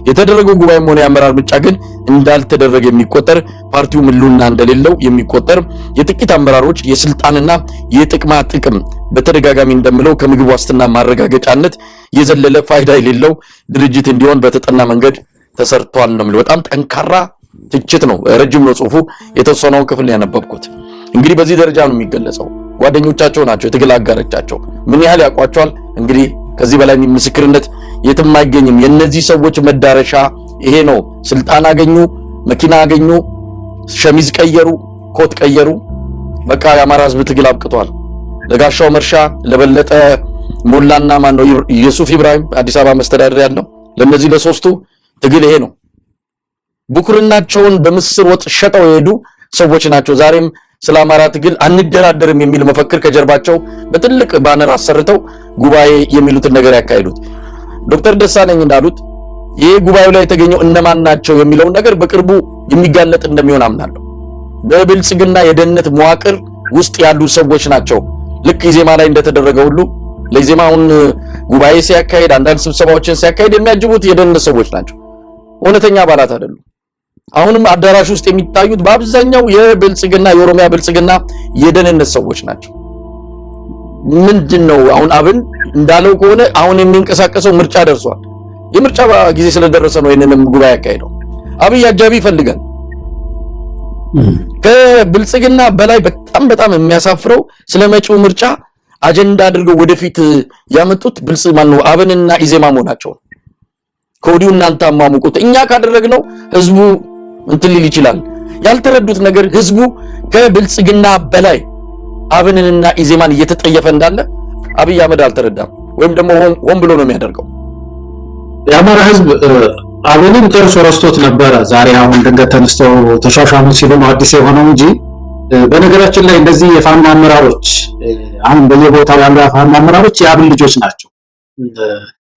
የተደረገው ጉባኤም ሆነ የአመራር ምርጫ ግን እንዳልተደረገ የሚቆጠር፣ ፓርቲው ህልውና እንደሌለው የሚቆጠር፣ የጥቂት አመራሮች የስልጣንና የጥቅማ ጥቅም በተደጋጋሚ እንደምለው ከምግብ ዋስትና ማረጋገጫነት የዘለለ ፋይዳ የሌለው ድርጅት እንዲሆን በተጠና መንገድ ተሰርቷል ነው የሚለው። በጣም ጠንካራ ትችት ነው። ረጅም ነው ጽሑፉ። የተወሰነውን ክፍል ያነበብኩት። እንግዲህ በዚህ ደረጃ ነው የሚገለጸው። ጓደኞቻቸው ናቸው፣ የትግል አጋሮቻቸው ምን ያህል ያውቋቸዋል እንግዲህ ከዚህ በላይ ምስክርነት የትም አይገኝም። የነዚህ ሰዎች መዳረሻ ይሄ ነው። ስልጣን አገኙ፣ መኪና አገኙ፣ ሸሚዝ ቀየሩ፣ ኮት ቀየሩ። በቃ የአማራ ህዝብ ትግል አብቅቷል። ለጋሻው መርሻ፣ ለበለጠ ሞላና ማን ነው ዩሱፍ ኢብራሂም አዲስ አበባ መስተዳድር ያለው ለነዚህ ለሶስቱ ትግል ይሄ ነው። ቡኩርናቸውን በምስር ወጥ ሸጠው የሄዱ ሰዎች ናቸው። ዛሬም ስለ አማራ ትግል አንደራደርም የሚል መፈክር ከጀርባቸው በትልቅ ባነር አሰርተው ጉባኤ የሚሉትን ነገር ያካሂዱት። ዶክተር ደሳለኝ እንዳሉት ይሄ ጉባኤው ላይ የተገኘው እነማን ናቸው የሚለው ነገር በቅርቡ የሚጋለጥ እንደሚሆን አምናለሁ። በብልጽግና የደህንነት መዋቅር ውስጥ ያሉ ሰዎች ናቸው። ልክ ኢዜማ ላይ እንደተደረገ ሁሉ ለኢዜማውን ጉባኤ ሲያካሂድ፣ አንዳንድ ስብሰባዎችን ሲያካሂድ የሚያጅቡት የደህንነት ሰዎች ናቸው። እውነተኛ አባላት አይደሉም። አሁንም አዳራሽ ውስጥ የሚታዩት በአብዛኛው የብልጽግና የኦሮሚያ ብልጽግና የደህንነት ሰዎች ናቸው። ምንድነው አሁን አብን እንዳለው ከሆነ አሁን የሚንቀሳቀሰው ምርጫ ደርሷል። የምርጫ ጊዜ ስለደረሰ ነው ይሄንንም ጉባኤ ያካሄደው። አብይ አጃቢ ይፈልጋል። ከብልጽግና በላይ በጣም የሚያሳፍረው ስለመጪው ምርጫ አጀንዳ አድርገው ወደፊት ያመጡት ብልጽግና ነው አብንና ኢዜማ መሆናቸው። ከወዲሁ እናንተ አማሙቁት። እኛ ካደረግነው ህዝቡ እንትን ሊል ይችላል። ያልተረዱት ነገር ህዝቡ ከብልጽግና በላይ አብንንና ኢዜማን እየተጠየፈ እንዳለ አብይ አህመድ አልተረዳም፣ ወይም ደግሞ ሆን ብሎ ነው የሚያደርገው። የአማራ ህዝብ አብንን ጨርሶ ረስቶት ነበረ። ዛሬ አሁን ድንገት ተነስተው ተሻሻሙ ሲሉ ነው አዲስ የሆነው እንጂ በነገራችን ላይ እንደዚህ የፋኖ አመራሮች አሁን በየቦታው ያሉ የፋኖ አመራሮች የአብን ልጆች ናቸው።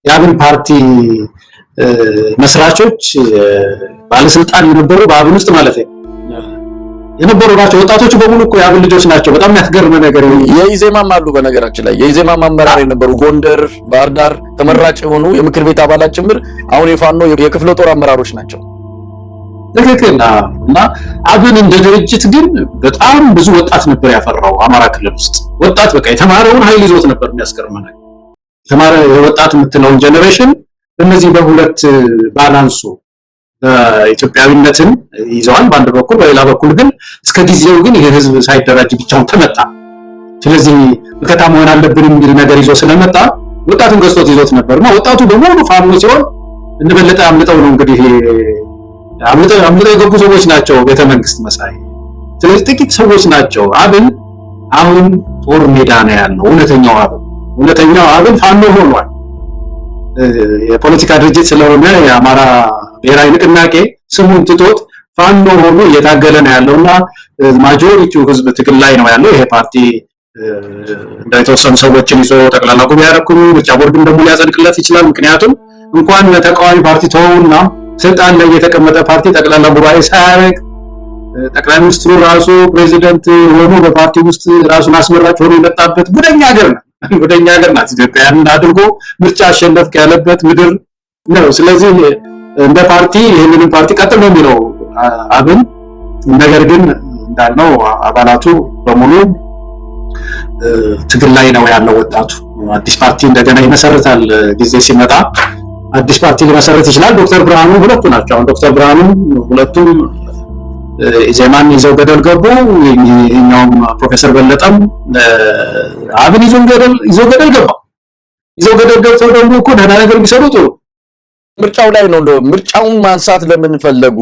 የአብን ፓርቲ መስራቾች ባለስልጣን የነበሩ በአብን ውስጥ ማለት ነው የነበሩ ናቸው። ወጣቶቹ በሙሉ እኮ የአብን ልጆች ናቸው። በጣም ያስገርም ነገር የኢዜማም አሉ። በነገራችን ላይ የኢዜማም አመራር የነበሩ ጎንደር፣ ባህር ዳር ተመራጭ የሆኑ የምክር ቤት አባላት ጭምር አሁን የፋኖ የክፍለ ጦር አመራሮች ናቸው። ትክክል። እና አብን እንደ ድርጅት ግን በጣም ብዙ ወጣት ነበር ያፈራው አማራ ክልል ውስጥ። ወጣት በቃ የተማረውን ኃይል ይዞት ነበር። የሚያስገርም ነገር የተማረ ወጣት የምትለውን ጀነሬሽን እነዚህ በሁለት ባላንሱ ኢትዮጵያዊነትን ይዘዋል በአንድ በኩል፣ በሌላ በኩል ግን እስከ ጊዜው ግን ይሄ ህዝብ ሳይደራጅ ብቻውን ተመጣ። ስለዚህ በከታ መሆን አለብን የሚል ነገር ይዞ ስለመጣ ወጣቱን ገዝቶት ይዞት ነበርና ወጣቱ በሙሉ ፋኖ ሲሆን እንበለጠ አምልጠው ነው እንግዲህ አምልጠው የገቡ ሰዎች ናቸው ቤተ መንግስት መሳይ። ስለዚህ ጥቂት ሰዎች ናቸው። አብን አሁን ጦር ሜዳ ነው ያለው። እውነተኛው አብን ፋኖ ሆኗል። የፖለቲካ ድርጅት ስለሆነ የአማራ ብሔራዊ ንቅናቄ ስሙን ትቶት ፋኖ ሆኖ እየታገለ ነው ያለውና ማጆሪቲው ህዝብ ትግል ላይ ነው ያለው። ይሄ ፓርቲ እንደተወሰኑ ሰዎችን ይዞ ጠቅላላ ጉባኤ ያደረኩኝ ምርጫ ቦርድም ደግሞ ሊያጸድቅለት ይችላል። ምክንያቱም እንኳን ተቃዋሚ ፓርቲ ተውና ስልጣን ላይ የተቀመጠ ፓርቲ ጠቅላላ ጉባኤ ሳያደርግ ጠቅላይ ሚኒስትሩ ራሱ ፕሬዚደንት ሆኖ በፓርቲ ውስጥ ራሱን አስመራጭ ሆኖ የመጣበት ጉደኛ ሀገር ናት ኢትዮጵያ። ያን አድርጎ ምርጫ አሸነፍክ ያለበት ምድር ነው። ስለዚህ እንደ ፓርቲ ይሄንን ፓርቲ ቀጥሎ ነው የሚለው አብን። ነገር ግን እንዳልነው አባላቱ በሙሉ ትግል ላይ ነው ያለው። ወጣቱ አዲስ ፓርቲ እንደገና ይመሰርታል። ጊዜ ሲመጣ አዲስ ፓርቲ ሊመሰርት ይችላል። ዶክተር ብርሃኑ ሁለቱ ናቸው። አሁን ዶክተር ብርሃኑ ሁለቱም ኢዜማን ይዘው ገደል ገቡ። ይሄኛውም ፕሮፌሰር በለጠም አብን ይዘው ገደል ገባ። ይዘው ገደል ገብተው ደግሞ እኮ ደህና ነገር ቢሰሩ ጥሩ። ምርጫው ላይ ነው። ምርጫውን ማንሳት ለምን ፈለጉ?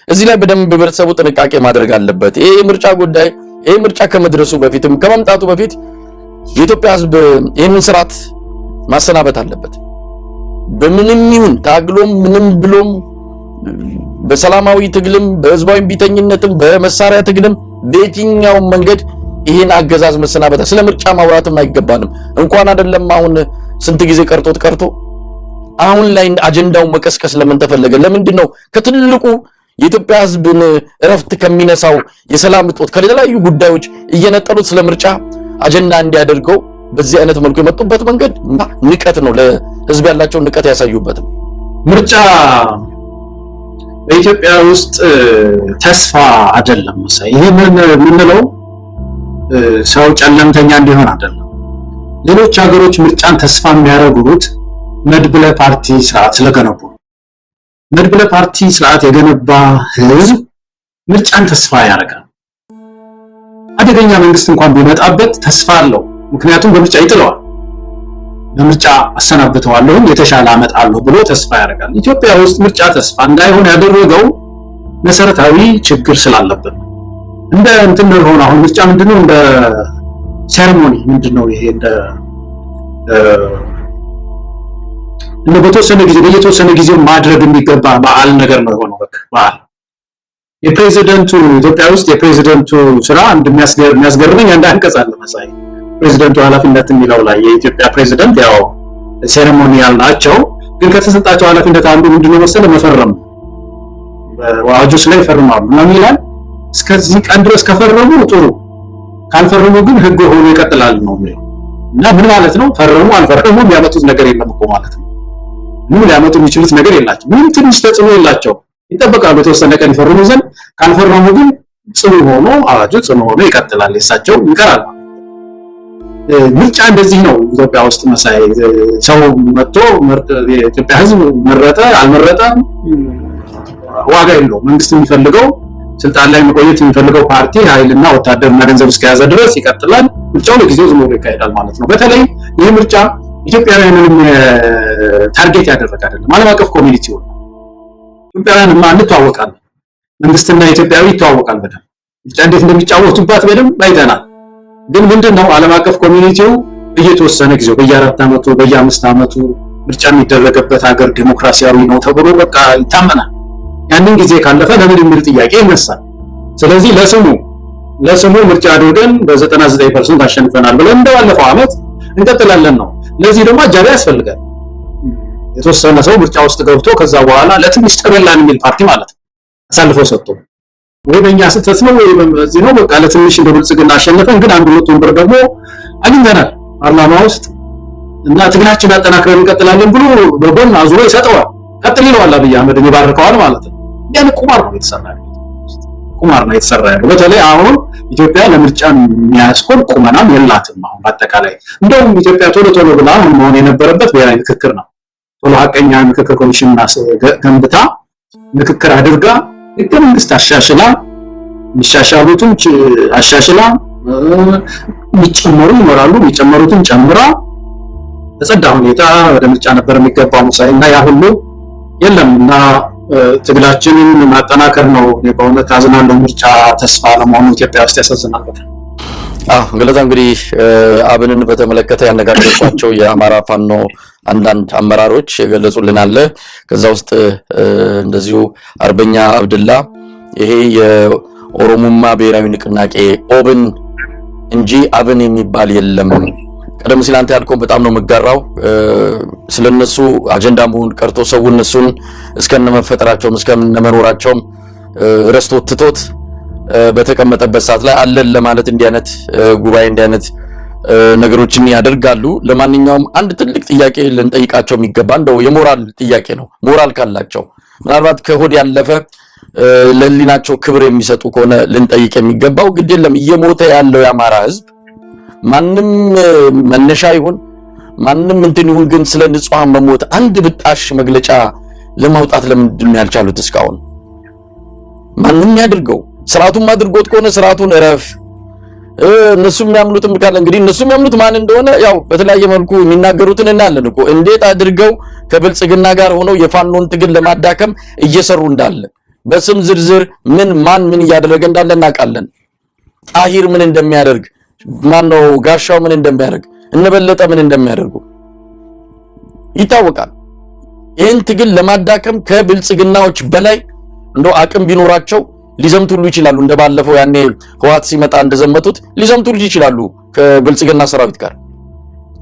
እዚህ ላይ በደንብ ህብረተሰቡ ጥንቃቄ ማድረግ አለበት። ይሄ ምርጫ ጉዳይ ይሄ ምርጫ ከመድረሱ በፊትም ከመምጣቱ በፊት የኢትዮጵያ ህዝብ ይሄንን ስርዓት ማሰናበት አለበት። በምንም ይሁን ታግሎም ምንም ብሎም በሰላማዊ ትግልም በህዝባዊ ቢተኝነትም በመሳሪያ ትግልም በየትኛው መንገድ ይሄን አገዛዝ መሰናበት ስለ ምርጫ ማውራትም አይገባንም። እንኳን አይደለም አሁን ስንት ጊዜ ቀርቶ አሁን ላይ አጀንዳውን መቀስቀስ ለምን ተፈለገ? ለምንድነው ከትልቁ የኢትዮጵያ ህዝብን እረፍት ከሚነሳው የሰላም እጦት ከተለያዩ ጉዳዮች እየነጠሉት ስለ ምርጫ አጀንዳ እንዲያደርገው በዚህ አይነት መልኩ የመጡበት መንገድ ንቀት ነው። ለህዝብ ያላቸው ንቀት ያሳዩበት ነው። ምርጫ በኢትዮጵያ ውስጥ ተስፋ አይደለም። ይሄንን የምንለው ሰው ጨለምተኛ እንዲሆን አይደለም። ሌሎች ሀገሮች ምርጫን ተስፋ የሚያደርጉት መድብለ ፓርቲ ስርዓት ስለገነቡ። መድብለ ፓርቲ ስርዓት የገነባ ህዝብ ምርጫን ተስፋ ያደርጋል። አደገኛ መንግስት እንኳን ቢመጣበት ተስፋ አለው። ምክንያቱም በምርጫ ይጥለዋል። በምርጫ አሰናብተዋለሁ የተሻለ አመጣለሁ ብሎ ተስፋ ያደርጋል። ኢትዮጵያ ውስጥ ምርጫ ተስፋ እንዳይሆን ያደረገው መሰረታዊ ችግር ስላለበት እንደ እንትን ነው። አሁን ምርጫ ምንድነው? እንደ ሴሬሞኒ ምንድነው? ይሄ እንደ በየተወሰነ ጊዜ ማድረግ የሚገባ በዓል ነገር ነው የሆነው። በቃ በዓል የፕሬዝዳንቱ ኢትዮጵያ ውስጥ የፕሬዝዳንቱ ስራ እንደሚያስገርመኝ አንድ አንቀጽ አለ መሳይ ፕሬዝዳንቱ ኃላፊነት የሚለው ላይ የኢትዮጵያ ፕሬዝዳንት ያው ሴሬሞኒያል ናቸው፣ ግን ከተሰጣቸው ኃላፊነት አንዱ ምንድነው መሰለ መፈረም። በአዋጆች ላይ ይፈርማሉ እና ይላል እስከዚህ ቀን ድረስ ከፈረሙ ጥሩ፣ ካልፈረሙ ግን ህግ ሆኖ ይቀጥላል ነው የሚለው። እና ምን ማለት ነው? ፈረሙ አልፈረሙ የሚያመጡት ነገር የለም እኮ ማለት ነው። ምን ሊያመጡ የሚችሉት ነገር የላቸው። ምንም ትንሽ ተጽዕኖ የላቸው። ይጠበቃሉ የተወሰነ ቀን ይፈርሙ ዘንድ፣ ካልፈረሙ ግን ጽኑ ሆኖ አዋጁ ጽኑ ሆኖ ይቀጥላል፣ የሳቸው ይቀራል። ምርጫ እንደዚህ ነው ኢትዮጵያ ውስጥ መሳይ። ሰው መጥቶ የኢትዮጵያ ህዝብ መረጠ አልመረጠ ዋጋ የለውም። መንግስት የሚፈልገው ስልጣን ላይ መቆየት የሚፈልገው ፓርቲ ኃይልና ወታደርና ገንዘብ እስከያዘ ድረስ ይቀጥላል። ምርጫው ለጊዜው ዝም ብሎ ይካሄዳል ማለት ነው። በተለይ ይህ ምርጫ ኢትዮጵያውያንን ታርጌት ያደረገ አይደለም። ዓለም አቀፍ ኮሚኒቲው ኢትዮጵያውያን እንተዋወቃለን። መንግስትና ኢትዮጵያዊ ይተዋወቃል በደንብ። ምርጫ እንዴት እንደሚጫወቱባት በደንብ አይተናል። ግን ምንድነው ዓለም አቀፍ ኮሚኒቲው በየተወሰነ ጊዜው በየ4 ዓመቱ በየ5 ዓመቱ ምርጫ የሚደረግበት ሀገር ዲሞክራሲያዊ ነው ተብሎ በቃ ይታመናል። ያንን ጊዜ ካለፈ ለምን የሚል ጥያቄ ይነሳል። ስለዚህ ለስሙ ምርጫ አድርገን በ99% አሸንፈናል ብለን እንደባለፈው ዓመት እንቀጥላለን ነው። ለዚህ ደግሞ አጃቢ ያስፈልጋል። የተወሰነ ሰው ምርጫ ውስጥ ገብቶ ከዛ በኋላ ለትንሽ ተበላን የሚል ፓርቲ ማለት ነው አሳልፎ ሰጥቶ ወይ በእኛ ስህተት ነው ወይ በዚህ ነው በቃ ለትንሽ እንደ ብልጽግና አሸነፈን፣ ግን አንድ ሁለት ወንበር ደግሞ አግኝተናል ፓርላማ ውስጥ እና ትግላችን አጠናክረን እንቀጥላለን ብሎ በጎን አዙሮ ይሰጠዋል። ቀጥል ይለዋል። አብይ አህመድን ይባርከዋል ማለት ነው። ያን ቁማር ነው የተሰራ ያለው። በተለይ አሁን ኢትዮጵያ ለምርጫ የሚያስቆም ቁመናም የላትም። አሁን በአጠቃላይ እንደውም ኢትዮጵያ ቶሎ ብላ መሆን የነበረበት ብሔራዊ ምክክር ነው። ቶሎ ሀቀኛ ምክክር ኮሚሽን ገንብታ ምክክር አድርጋ ህገ መንግስት አሻሽላ የሚሻሻሉትን አሻሽላ የሚጨመሩ ይኖራሉ የሚጨመሩትን ጨምራ በጸዳ ሁኔታ ወደ ምርጫ ነበር የሚገባው እና ያ ሁሉ የለም እና ትግላችንን ማጠናከር ነው። በእውነት አዝናለሁ። ምርጫ ተስፋ ለመሆኑ ኢትዮጵያ ውስጥ ያሳዝናል። ገለታ እንግዲህ አብንን በተመለከተ ያነጋገርኳቸው የአማራ ፋኖ አንዳንድ አመራሮች የገለጹልን አለ። ከዛ ውስጥ እንደዚሁ አርበኛ አብድላ ይሄ የኦሮሞማ ብሔራዊ ንቅናቄ ኦብን እንጂ አብን የሚባል የለም። ቀደም ሲል አንተ ያልከው በጣም ነው መጋራው። ስለነሱ አጀንዳ መሆን ቀርቶ ሰው እነሱን እስከነመፈጠራቸውም እስከነመኖራቸውም ረስቶ ትቶት በተቀመጠበት ሰዓት ላይ አለን ለማለት እንዲህ አይነት ጉባኤ እንዲህ አይነት ነገሮችን ያደርጋሉ። ለማንኛውም አንድ ትልቅ ጥያቄ ልንጠይቃቸው የሚገባ እንደው የሞራል ጥያቄ ነው። ሞራል ካላቸው ምናልባት ከሆድ ያለፈ ለሊናቸው ክብር የሚሰጡ ከሆነ ልንጠይቅ የሚገባው ግድ የለም እየሞተ ያለው የአማራ ህዝብ ማንንም መነሻ ይሁን ማንንም እንትን ይሁን ግን ስለ ንጹሃን መሞት አንድ ብጣሽ መግለጫ ለማውጣት ለምንድን ነው ያልቻሉት እስካሁን? ማንንም ያድርገው ስርዓቱም አድርጎት ከሆነ ስርዓቱን እረፍ። እነሱም የሚያምኑትም ካለ እንግዲህ እነሱም የሚያምኑት ማን እንደሆነ ያው በተለያየ መልኩ የሚናገሩትን እናለን እኮ እንዴት አድርገው ከብልጽግና ጋር ሆነው የፋኖን ትግል ለማዳከም እየሰሩ እንዳለ በስም ዝርዝር ማን ምን እያደረገ እንዳለ እናውቃለን። ጣሂር ምን እንደሚያደርግ ማነው ጋሻው ምን እንደሚያደርግ እነበለጠ ምን እንደሚያደርጉ ይታወቃል። ይህን ትግል ለማዳከም ከብልጽግናዎች በላይ እንደው አቅም ቢኖራቸው ሊዘምቱ ሁሉ ይችላሉ። እንደባለፈው ያኔ ህዋት ሲመጣ እንደዘመቱት ሊዘምቱ ሁሉ ይችላሉ ከብልጽግና ሰራዊት ጋር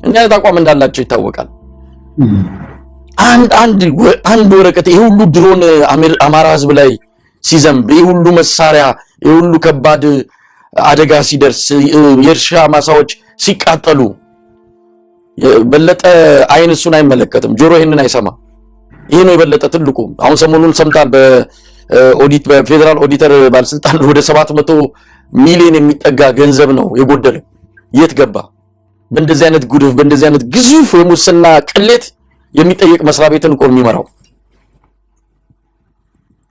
እንዲህ አይነት አቋም እንዳላቸው ይታወቃል። አንድ ወረቀት ይሄ ሁሉ ድሮን አማራ ህዝብ ላይ ሲዘንብ ይሄ ሁሉ መሳሪያ ይሄ ሁሉ ከባድ አደጋ ሲደርስ የእርሻ ማሳዎች ሲቃጠሉ በለጠ አይን እሱን አይመለከትም፣ ጆሮ ይሄንን አይሰማ። ይሄ ነው የበለጠ ትልቁ። አሁን ሰሞኑን ሰምታል በኦዲት በፌደራል ኦዲተር ባለስልጣን ወደ 700 ሚሊዮን የሚጠጋ ገንዘብ ነው የጎደለው። የት ገባ? በእንደዚህ አይነት ጉድፍ በእንደዚህ አይነት ግዙፍ የሙስና ቅሌት የሚጠየቅ መስሪያ ቤትን እኮ የሚመራው።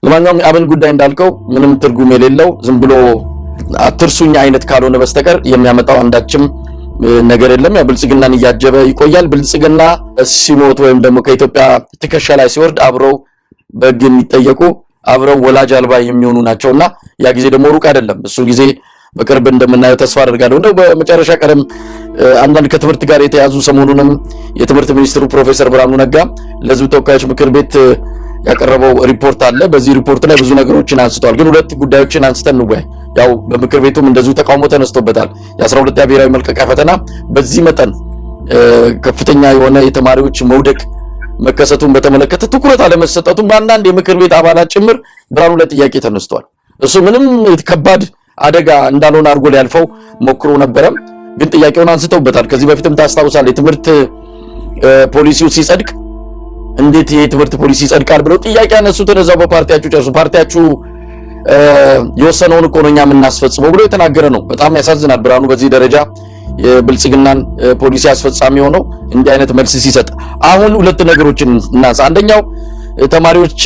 ለማንኛውም የአብን ጉዳይ እንዳልከው ምንም ትርጉም የሌለው ዝም ብሎ አትርሱኝ አይነት ካልሆነ በስተቀር የሚያመጣው አንዳችም ነገር የለም። ያ ብልጽግናን እያጀበ ይቆያል። ብልጽግና ሲሞት ወይም ደግሞ ከኢትዮጵያ ትከሻ ላይ ሲወርድ አብረው በግ የሚጠየቁ አብረው ወላጅ አልባ የሚሆኑ ናቸውና ያ ጊዜ ደግሞ ሩቅ አይደለም። እሱ ጊዜ በቅርብ እንደምናየው ተስፋ አደርጋለሁ። እንደው በመጨረሻ ቀደም አንዳንድ ከትምህርት ጋር የተያዙ ሰሞኑንም የትምህርት ሚኒስትሩ ፕሮፌሰር ብርሃኑ ነጋ ለሕዝብ ተወካዮች ምክር ቤት ያቀረበው ሪፖርት አለ። በዚህ ሪፖርት ላይ ብዙ ነገሮችን አንስተዋል። ግን ሁለት ጉዳዮችን አንስተን እንወያይ። ያው በምክር ቤቱም እንደዚሁ ተቃውሞ ተነስቶበታል። የ12ኛ ብሔራዊ መልቀቂያ ፈተና በዚህ መጠን ከፍተኛ የሆነ የተማሪዎች መውደቅ መከሰቱን በተመለከተ ትኩረት አለመሰጠቱን በአንዳንድ የምክር ቤት አባላት ጭምር ብርሃኑ ላይ ጥያቄ ተነስቷል። እሱ ምንም ከባድ አደጋ እንዳልሆነ አድርጎ ሊያልፈው ሞክሮ ነበረ፣ ግን ጥያቄውን አንስተውበታል። ከዚህ በፊትም ታስታውሳለህ የትምህርት ፖሊሲው ሲጸድቅ እንዴት የትምህርት ፖሊሲ ይጸድቃል ብለው ጥያቄ ያነሱትን እዛው በፓርቲያችሁ ጨርሱ፣ ፓርቲያችሁ የወሰነውን እኮ ነው እኛ የምናስፈጽመው ብሎ የተናገረ ነው። በጣም ያሳዝናል። ብርሃኑ በዚህ ደረጃ የብልጽግናን ፖሊሲ አስፈጻሚ ሆነው እንዲህ አይነት መልስ ሲሰጥ፣ አሁን ሁለት ነገሮችን እናንሳ። አንደኛው ተማሪዎች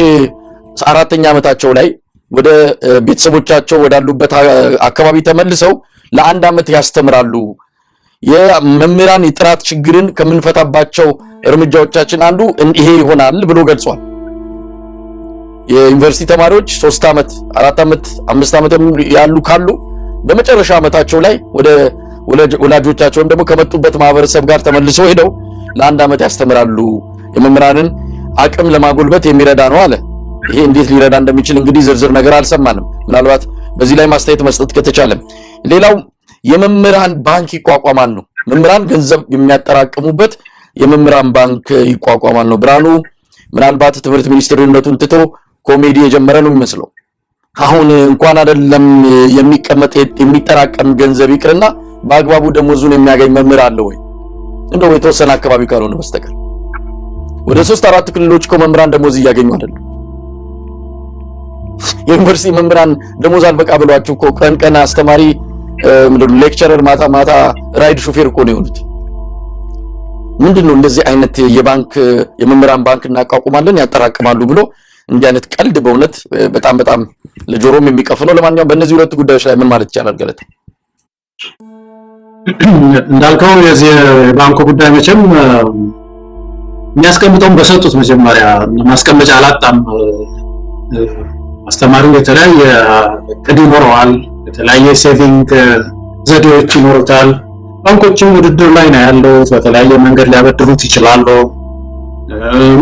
4ኛ ዓመታቸው ላይ ወደ ቤተሰቦቻቸው ወዳሉበት አካባቢ ተመልሰው ለአንድ ዓመት ያስተምራሉ። የመምህራን የጥራት ችግርን ከምንፈታባቸው እርምጃዎቻችን አንዱ ይሄ ይሆናል ብሎ ገልጿል። የዩኒቨርሲቲ ተማሪዎች 3 ዓመት 4 ዓመት 5 ዓመት ያሉ ካሉ በመጨረሻ ዓመታቸው ላይ ወደ ወላጆቻቸውን ደግሞ ከመጡበት ማህበረሰብ ጋር ተመልሰው ሄደው ለአንድ ዓመት ያስተምራሉ። የመምህራንን አቅም ለማጎልበት የሚረዳ ነው አለ። ይሄ እንዴት ሊረዳ እንደሚችል እንግዲህ ዝርዝር ነገር አልሰማንም። ምናልባት በዚህ ላይ ማስተያየት መስጠት ከተቻለ። ሌላው የመምህራን ባንክ ይቋቋማል ነው። መምህራን ገንዘብ የሚያጠራቅሙበት የመምህራን ባንክ ይቋቋማል ነው። ብርሃኑ ምናልባት ትምህርት ሚኒስትርነቱን ትቶ ኮሜዲ የጀመረ ነው የሚመስለው። አሁን እንኳን አይደለም የሚጠራቀም ገንዘብ ይቅርና በአግባቡ ደሞዙን የሚያገኝ መምህር አለ ወይ? እንደው የተወሰነ አካባቢ ካልሆነ በስተቀር ወደ 3-4 ክልሎች እኮ መምህራን ደሞዝ እያገኙ አይደለም። የዩኒቨርሲቲ መምህራን ደሞዝ አልበቃ ብሏቸው እኮ ቀን አስተማሪ ሌክቸረር ማታ ራይድ ሹፌር እኮ ነው የሆኑት። ምንድነው እንደዚህ አይነት የመምህራን ባንክ እናቋቁማለን ያጠራቅማሉ ብሎ እንዲህ አይነት ቀልድ በእውነት በጣም ለጆሮም የሚቀፍ ነው። ለማንኛውም በእነዚህ ሁለት ጉዳዮች ላይ ምን ማለት ይቻላል ገለታ? እንዳልከው የዚህ ባንኩ ጉዳይ መቼም የሚያስቀምጠውን በሰጡት መጀመሪያ ማስቀመጫ አላጣም። አስተማሪው የተለያየ እቅድ ይኖረዋል፣ የተለያየ ሴቪንግ ዘዴዎች ይኖሩታል። ባንኮችም ውድድር ላይ ነው ያለው፣ በተለያየ መንገድ ሊያበድሩት ይችላሉ።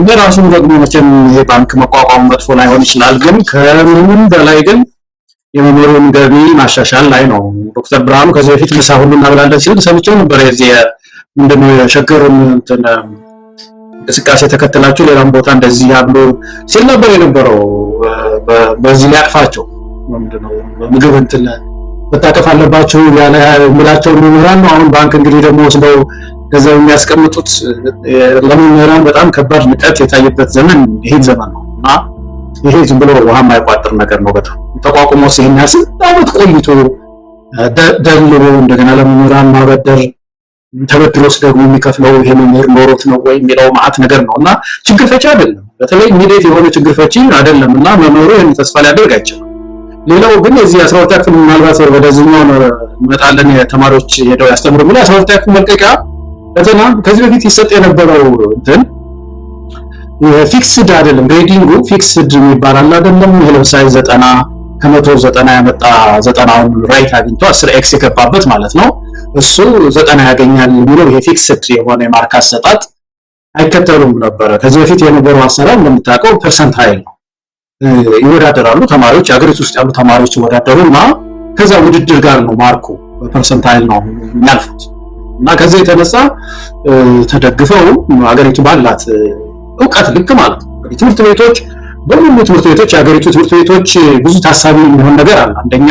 በራሱም ደግሞ መቼም የባንክ መቋቋም መጥፎ ላይሆን ይችላል፣ ግን ከምንም በላይ ግን የመምህሩን ገቢ ማሻሻል ላይ ነው። ዶክተር ብርሃኑ ከዚህ በፊት ምሳ ሁሉ እናብላለን ሲል ሰምቼው ነበር። የዚህ ምንድነው የሸገሩን እንቅስቃሴ ተከትላችሁ ሌላም ቦታ እንደዚህ ያሉ ሲል ነበር የነበረው። በዚህ ሊያቅፋቸው ምንድነው ምግብ መታቀፍ አለባቸው ያለ የሚላቸው መምህራን ነው። አሁን ባንክ እንግዲህ ደግሞ ወስደው ገንዘብ የሚያስቀምጡት ለመምህራን በጣም ከባድ ንቀት የታየበት ዘመን ይሄ ዘመን ነው እና ይሄ ዝም ብሎ ውሃ የማይቋጥር ነገር ነው። በጣም ተቋቁሞ ሲሄድ ስንት ቆይቶ ደልቦ እንደገና ለመምህራን ማበደር ተበድሮስ ደግሞ የሚከፍለው ይሄ መምህር ኖሮት ነው ወይ የሚለው ማአት ነገር ነውና ችግር ፈቺ አይደለም። በተለይ ኢሚዲየት የሆነ ችግር ፈቺ አይደለምና መምህሩ ይሄን ተስፋ ሊያደርግ አይችልም። ሌላው ግን የዚህ 12ኛ ክፍል ምናልባት ወደዚህኛው እንመጣለን የተማሪዎች ሄደው ያስተምሩ ብለ 12ኛ ክፍል መልቀቂያ ፈተና ከዚህ በፊት ይሰጥ የነበረው እንትን ፊክስድ አይደለም። ግሬዲንጉ ፊክስድ የሚባል አይደለም። ይሄ ለምሳሌ 90 ከመቶ 90 ያመጣ 90ውን ራይት አግኝቶ 10 ኤክስ የገባበት ማለት ነው እሱ 90 ያገኛል የሚለው ይሄ ፊክስድ የሆነ የማርክ አሰጣጥ አይከተሉም ነበር። ከዚህ በፊት የነበረው አሰራር እንደምታውቀው ፐርሰንታይል ነው። ይወዳደራሉ ተማሪዎች አገሪቱ ውስጥ ያሉ ተማሪዎች ይወዳደሩና ከዛ ውድድር ጋር ነው ማርኩ በፐርሰንታይል ነው የሚያልፉት እና ከዚህ የተነሳ ተደግፈው አገሪቱ ባላት ዕውቀት ልክ ማለት ነው ትምህርት ቤቶች በሁሉ ትምህርት ቤቶች የአገሪቱ ትምህርት ቤቶች ብዙ ታሳቢ የሚሆን ነገር አለ። አንደኛ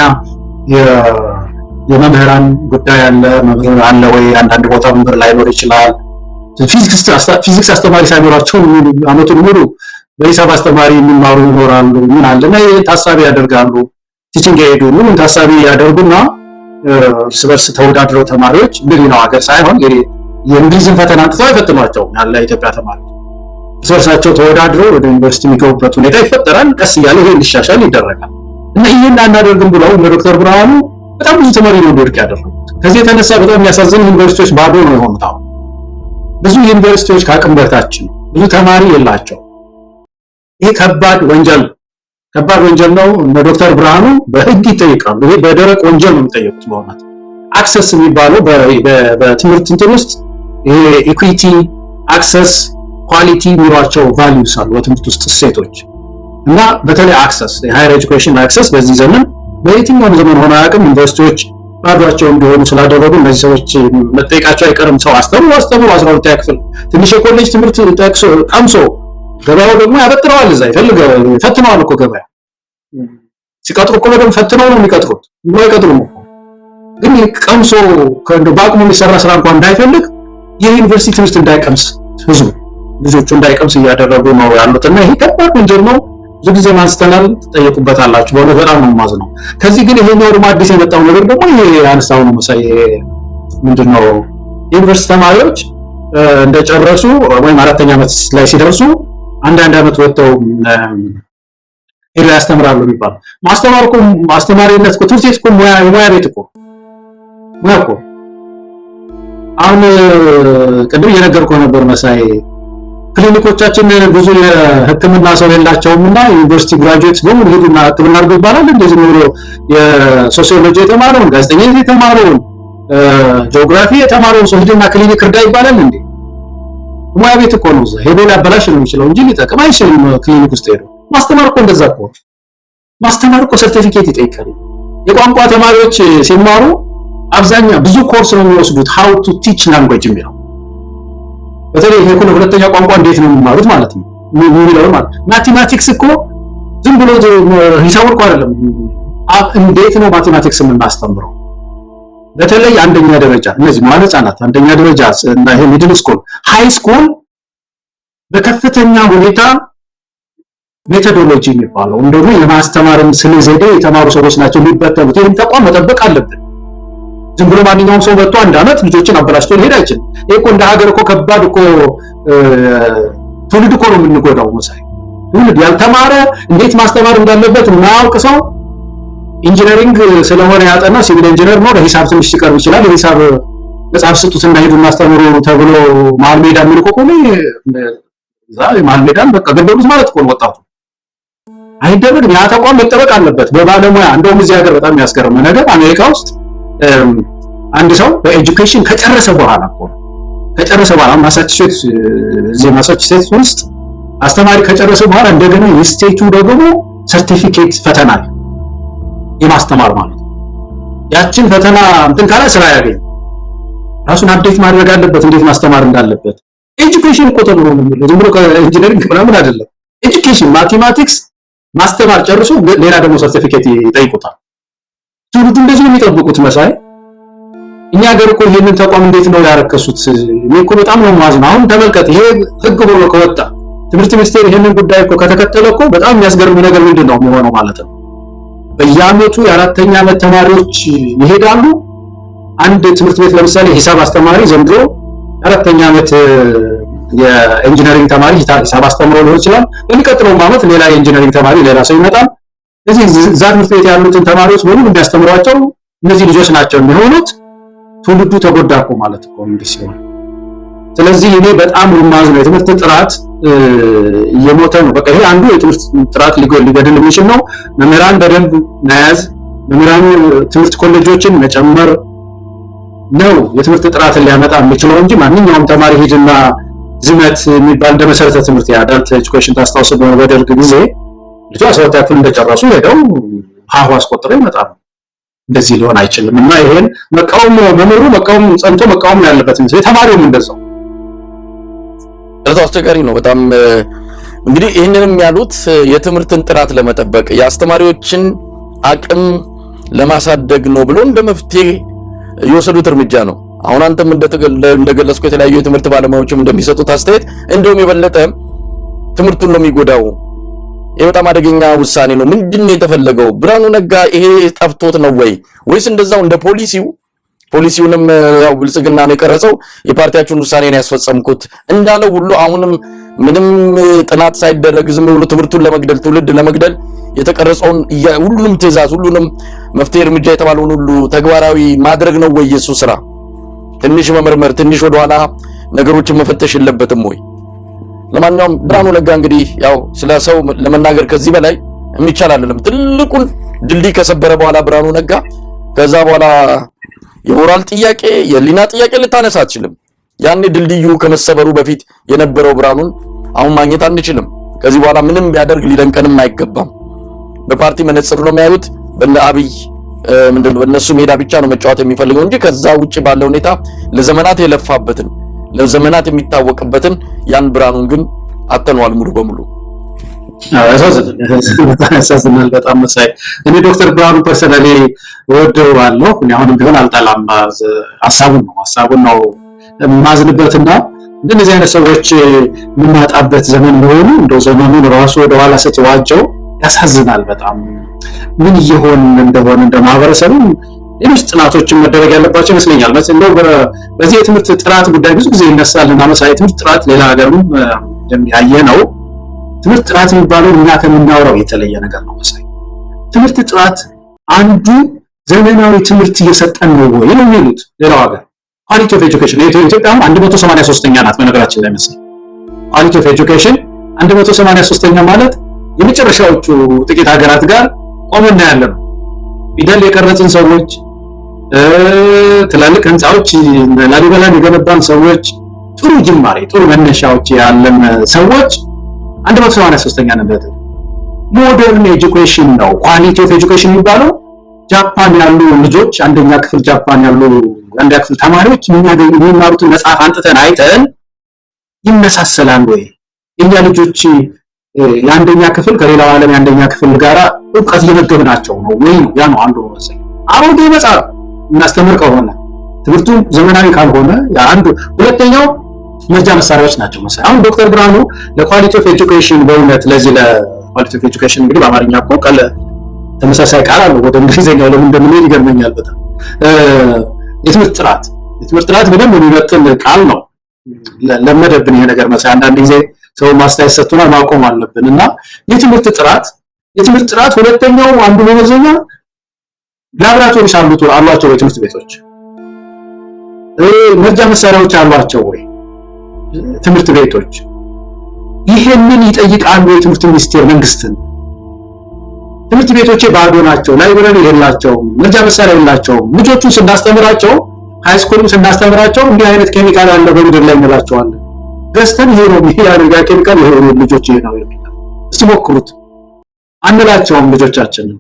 የመምህራን ጉዳይ አለ። መምህር አለ ወይ አንዳንድ ቦታ መምህር ላይኖር ይችላል። ፊዚክስ አስተማሪ ሳይኖራቸው አመቱን ሙሉ በሂሳብ አስተማሪ የሚማሩ ይኖራሉ። ምን አለና ይሄን ታሳቢ ያደርጋሉ። ቲቺንግ ኤዱ ምን ታሳቢ ያደርጉና እርስ በርስ ተወዳድረው ተማሪዎች እንግዲህ ነው ሀገር ሳይሆን የእንግሊዝን ፈተና አንጥተው አይፈትኗቸው ያለ ኢትዮጵያ ተማሪዎች እርስ በርሳቸው ተወዳድረው ወደ ዩኒቨርሲቲ የሚገቡበት ሁኔታ ይፈጠራል። ቀስ እያለ ይሄ እንዲሻሻል ይደረጋል እና ይሄን አናደርግም ብለው ዶክተር ብርሃኑ በጣም ብዙ ተማሪ ነው እንዲወድቅ ያደረጉት። ከዚህ የተነሳ በጣም የሚያሳዝን ዩኒቨርሲቲዎች ባዶ ነው የሆኑት። አሁን ብዙ ዩኒቨርሲቲዎች ከአቅም በታች ነው፣ ብዙ ተማሪ የላቸው። ይሄ ከባድ ወንጀል ነው። ዶክተር ብርሃኑ በህግ ይጠይቃሉ። ይሄ በደረቅ ወንጀል ነው የሚጠየቁት። በእውነት አክሰስ የሚባለው በትምህርት እንትን ውስጥ ይሄ ኢኩዊቲ፣ አክሰስ፣ ኳሊቲ የሚሏቸው ቫልዩስ አሉ በትምህርት ውስጥ እሴቶች እና በተለይ አክሰስ የሃየር ኤጁኬሽን አክሰስ በዚህ ዘመን በየትኛውም ዘመን ሆነ አያውቅም። ዩኒቨርሲቲዎች ባዷቸው እንዲሆኑ ስላደረጉ እነዚህ ሰዎች መጠየቃቸው አይቀርም። ሰው አስተምሮ 12ኛ ክፍል ትንሽ የኮሌጅ ትምህርት ጠቅሶ ቀምሶ ገበያው ደግሞ ያበጥረዋል። እዛ ፈትነዋል እኮ ገበያ ሲቀጥሩ እኮ ደግሞ ፈትነው ነው የሚቀጥሩት። ምን አይቀጥሩም እኮ ግን ቀምሶ በአቅሙ የሚሰራ ስራ እንኳን እንዳይፈልግ የዩኒቨርሲቲ ትምህርት እንዳይቀምስ ህዝቡ ልጆቹ እንዳይቀምስ እያደረጉ ነው ያሉት እና ይሄ ከባድ ወንጀል ነው። ብዙ ጊዜ ማንስተናል ተጠየቁበታላችሁ። በእውነት በጣም ነው የማዝነው። ከዚህ ግን ይሄኛው ደግሞ አዲስ የመጣው ነገር ደግሞ ይሄ አነሳው ነው መሳይ ምንድነው ዩኒቨርሲቲ ተማሪዎች እንደጨረሱ ወይም 4ኛ ዓመት ላይ ሲደርሱ አንድ ዓመት ወጥተው ሄደው ያስተምራሉ የሚባለው ማስተማሪነት እኮ ትምህርት ቤት እኮ ሙያ ቤት እኮ አሁን ቅድም እየነገርኩህ ነበር መሳይ ክሊኒኮቻችን ብዙ የሕክምና ሰው የላቸውምና ዩኒቨርሲቲ ግራጁዌትስ በሙሉ ሄዱና ሕክምና አድርገው ይባላል። እንደዚህ ነው የሶሲዮሎጂ የተማረውን ጋዜጠኝነት የተማረውን ጂኦግራፊ የተማረውን ሰው ሄዱና ክሊኒክ እርዳ ይባላል እንዴ? ሙያ ቤት እኮ ነው። ሄዶ ሊያበላሽ ነው የሚችለው እንጂ ሊጠቅም አይችልም። ክሊኒክ ውስጥ ሄዶ ማስተማር እኮ እንደዛ እኮ ማስተማር እኮ ሰርቲፊኬት ይጠይቃል። የቋንቋ ተማሪዎች ሲማሩ አብዛኛው ብዙ ኮርስ ነው የሚወስዱት how to teach language የሚለው በተለይ ይሄ ሁለተኛ ቋንቋ እንዴት ነው የሚማሩት ማለት ነው የሚለው ማለት ማቴማቲክስ እኮ ዝም ብሎ ሂሳብ እኮ አይደለም። እንዴት ነው ማቴማቲክስ የምናስተምረው? በተለይ አንደኛ ደረጃ እነዚህ ማለት ህጻናት አንደኛ ደረጃ እና ይሄ ሚድል ስኩል ሃይ ስኩል በከፍተኛ ሁኔታ ሜቶዶሎጂ የሚባለው እንደሆነ የማስተማርን ስለ ዘዴ የተማሩ ሰዎች ናቸው የሚበተኑት። ይሄን ተቋም መጠበቅ አለብን። ዝም ብሎ ማንኛውም ሰው መጥቶ አንድ ዓመት ልጆችን አበላሽቶ ሊሄድ አይችልም። ይሄ እኮ እንደ ሀገር እኮ ከባድ እኮ ትውልድ እኮ ነው የምንጎዳው መሳይ። ትውልድ ያልተማረ እንዴት ማስተማር እንዳለበት የማያውቅ ሰው ኢንጂነሪንግ ስለሆነ ያጠና ሲቪል ኢንጂነር ነው። ለሂሳብ ትንሽ ሲቀርብ ይችላል። የሂሳብ መጽሐፍ ስጡትና ሄዱና አስተምሩ ተብሎ መሀል ሜዳ የሚልኮ እኮ ነው። እዛ መሀል ሜዳን በቃ ገደሉት ማለት እኮ ነው ወጣቱ። አይደረግም። ያ ተቋም መጠበቅ አለበት በባለሙያ። እንደውም እዚህ ሀገር በጣም የሚያስገርም ነገር አሜሪካ ውስጥ አንድ ሰው በኤጁኬሽን ከጨረሰ በኋላ ማሳቹሴትስ ውስጥ አስተማሪ ከጨረሰ በኋላ እንደገና የስቴቱ ደግሞ ሰርቲፊኬት ፈተና የማስተማር ማለት ያችን ፈተና እንትን ካለ ስራ ያገኝ ራሱን አፕዴት ማድረግ አለበት እንዴት ማስተማር እንዳለበት። ኤጁኬሽን እኮ ተብሎ ነው የሚለው ዝም ብሎ ከኢንጂነሪንግ ምናምን አይደለም። ኤጁኬሽን ማቴማቲክስ ማስተማር ጨርሶ ሌላ ደግሞ ሰርቲፊኬት ይጠይቁታል። ትውልዱ እንደዚህ ነው የሚጠብቁት መሳይ። እኛ ሀገር እኮ ይሄንን ተቋም እንዴት ነው ያረከሱት? እኔ እኮ በጣም ነው ማዝነው። አሁን ተመልከት፣ ይሄ ህግ ሆኖ ከወጣ ትምህርት ሚኒስቴር ይሄንን ጉዳይ እኮ ከተከተለ እኮ በጣም የሚያስገርም ነገር ምንድነው የሚሆነው ማለት ነው። በየዓመቱ የአራተኛ ዓመት ተማሪዎች ይሄዳሉ። አንድ ትምህርት ቤት ለምሳሌ ሂሳብ አስተማሪ ዘንድሮ አራተኛ ዓመት የኢንጂነሪንግ ተማሪ ሂሳብ አስተምሮ ሊሆን ይችላል። በሚቀጥለው ዓመት ሌላ የኢንጂነሪንግ ተማሪ ሌላ ሰው ይመጣል። ስለዚህ እዛ ትምህርት ቤት ያሉትን ተማሪዎች በሙሉ የሚያስተምሯቸው እነዚህ ልጆች ናቸው የሚሆኑት። ትውልዱ ተጎዳ እኮ ማለት እኮ እንዲህ ሲሆን። ስለዚህ እኔ በጣም ልማዝ ነው የትምህርት ጥራት እየሞተ ነው። በቃ ይሄ አንዱ የትምህርት ጥራት ሊገድል የሚችል ነው። መምህራን በደንብ መያዝ፣ መምህራን ትምህርት ኮሌጆችን መጨመር ነው የትምህርት ጥራትን ሊያመጣ የሚችለው እንጂ ማንኛውም ተማሪ ሂድና ዝመት የሚባል እንደ መሰረተ ትምህርት የአዳልት ኤጁኬሽን ታስታውስ በደርግ ጊዜ ልጆች 12ኛ ክፍል እንደጨረሱ ሄደው ሀሁ አስቆጥረው ይመጣሉ። እንደዚህ ሊሆን አይችልም እና ይሄን መቃወም መምህሩ መቃወም ጸንቶ መቃወም ያለበት እንጂ ተማሪውም እንደዛው አስቸጋሪ ነው በጣም። እንግዲህ ይህንንም ያሉት የትምህርትን ጥራት ለመጠበቅ የአስተማሪዎችን አቅም ለማሳደግ ነው ብሎ እንደ መፍትሄ የወሰዱት እርምጃ ነው። አሁን አንተም እንደገለጽከው የተለያዩ የትምህርት ባለሙያዎችም እንደሚሰጡት አስተያየት እንደውም የበለጠ ትምህርቱን ነው የሚጎዳው። ይሄ በጣም አደገኛ ውሳኔ ነው። ምንድነው የተፈለገው? ብርሃኑ ነጋ ይሄ ጠፍቶት ነው ወይስ እንደዛው እንደ ፖሊሲውንም ያው ብልጽግና ነው የቀረጸው የፓርቲያችሁን ውሳኔ ነው ያስፈጸምኩት እንዳለው ሁሉ አሁንም ምንም ጥናት ሳይደረግ ዝም ብሎ ትምህርቱን ለመግደል ትውልድ ለመግደል የተቀረጸውን ሁሉንም ትዕዛዝ ሁሉንም መፍትሄ እርምጃ የተባለውን ሁሉ ተግባራዊ ማድረግ ነው ወይ የሱ ስራ? ትንሽ መመርመር ትንሽ ወደኋላ ነገሮችን መፈተሽ የለበትም ወይ? ለማንኛውም ብርሃኑ ነጋ እንግዲህ ያው ስለ ሰው ለመናገር ከዚህ በላይ የሚቻል አይደለም። ትልቁን ድልድይ ከሰበረ በኋላ ብርሃኑ ነጋ ከዛ በኋላ የሞራል ጥያቄ የሊና ጥያቄ ልታነሳ አትችልም። ያኔ ድልድዩ ከመሰበሩ በፊት የነበረው ብርሃኑን አሁን ማግኘት አንችልም። ከዚህ በኋላ ምንም ቢያደርግ ሊደንቀንም አይገባም። በፓርቲ መነጽር ነው የሚያዩት። በእነ አብይ ምንድነው በእነሱ ሜዳ ብቻ ነው መጫወት የሚፈልገው እንጂ ከዛ ውጪ ባለው ሁኔታ ለዘመናት የለፋበትን ለዘመናት የሚታወቅበትን ያን ብርሃኑን ግን አጥተነዋል ሙሉ በሙሉ። ያሳዝናል በጣም መሳይ። እኔ ዶክተር ብርሃኑ ፐርሰናሊ ወደዋለሁ። እኔ አሁንም ቢሆን አልጠላም። ሐሳቡን ነው ማዝንበትና እንደዚህ አይነት ሰዎች የምናጣበት ዘመን መሆኑ እንደው ዘመኑን ራሱ ወደ ኋላ ስትዋጀው ያሳዝናል በጣም። ምን እየሆን እንደሆነ እንደማህበረሰቡ ሌሎች ጥናቶችን መደረግ ያለባቸው ይመስለኛል። እንደው በዚህ የትምህርት ጥራት ጉዳይ ብዙ ጊዜ ይነሳልና መሳይ ትምህርት ጥራት ሌላ ሀገርም ያየ ነው። ትምህርት ጥራት የሚባለው እኛ ከምናወራው የተለየ ነገር ነው መሳይ። ትምህርት ጥራት አንዱ ዘመናዊ ትምህርት እየሰጠን ነው ወይ ነው የሚሉት ሌላው ሀገር። ኳሊቲ ኦፍ ኤጁኬሽን ኢትዮጵያም 183ኛ ናት በነገራችን ላይ መሳይ። ኳሊቲ ኦፍ ኤጁኬሽን 183ኛ ማለት የመጨረሻዎቹ ጥቂት ሀገራት ጋር ቆመና ያለ ነው። ፊደል የቀረጽን ሰዎች ትላልቅ ህንጻዎች ላሊበላን የገነባን ሰዎች ጥሩ ጅማሬ ጥሩ መነሻዎች ያለን ሰዎች 183ኛ ነበር። ሞደርን ኤጁኬሽን ነው ኳሊቲ ኦፍ ኤጁኬሽን የሚባለው። ጃፓን ያሉ ልጆች አንደኛ ክፍል ጃፓን ያሉ አንደኛ ክፍል ተማሪዎች የሚማሩትን መጽሐፍ አንጥተን አይተን ይመሳሰላል ወይ? የኛ ልጆች የአንደኛ ክፍል ከሌላው ዓለም የአንደኛ ክፍል ጋራ እውቀት እየመገብናቸው ነው ወይ ነው? ያ ነው አንዱ ወሳኝ። አሮጌ መጽሐፍ እናስተምር ከሆነ ትምህርቱ ዘመናዊ ካልሆነ ያ አንዱ። ሁለተኛው መርጃ መሳሪያዎች ናቸው መሳይ። አሁን ዶክተር ብርሃኑ ለኳሊቲ ኦፍ ኤጁኬሽን በእውነት ለዚህ ለኳሊቲ ኦፍ ኤጁኬሽን እንግዲህ በአማርኛ እኮ ቃል ተመሳሳይ ቃል አለው ወደ እንግሊዝኛው ለምን እንደምንሄድ ይገርመኛል በጣም። የትምህርት ጥራት በደንብ የሚመጥን ቃል ነው። ለመደብን ይሄ ነገር መሳይ አንዳንድ ጊዜ ሰው ማስተያየት ሰጥቶና ማቆም አለብን እና የትምህርት ጥራት ሁለተኛው አንዱ መመዘኛ ላብራቶሪስ አሏቸው ወይ ትምህርት ቤቶች? መርጃ መሳሪያዎች አሏቸው ወይ ትምህርት ቤቶች? ይሄንን ይጠይቃሉ የትምህርት ሚኒስቴር መንግስትን። ትምህርት ቤቶች ባዶ ናቸው፣ ላይብረሪ የላቸውም፣ መርጃ መሳሪያ የላቸውም። ልጆቹን ስናስተምራቸው ሃይስኩልም ስናስተምራቸው እንዲህ አይነት ኬሚካል አለ በምድር ላይ እንላቸዋለን። ገዝተን ይሄ ነው የሚያደርጋ ኬሚካል ይሄ ነው ልጆች ይሄ ነው የሚባል እስቲ ሞክሩት አንላቸውም ልጆቻችንን።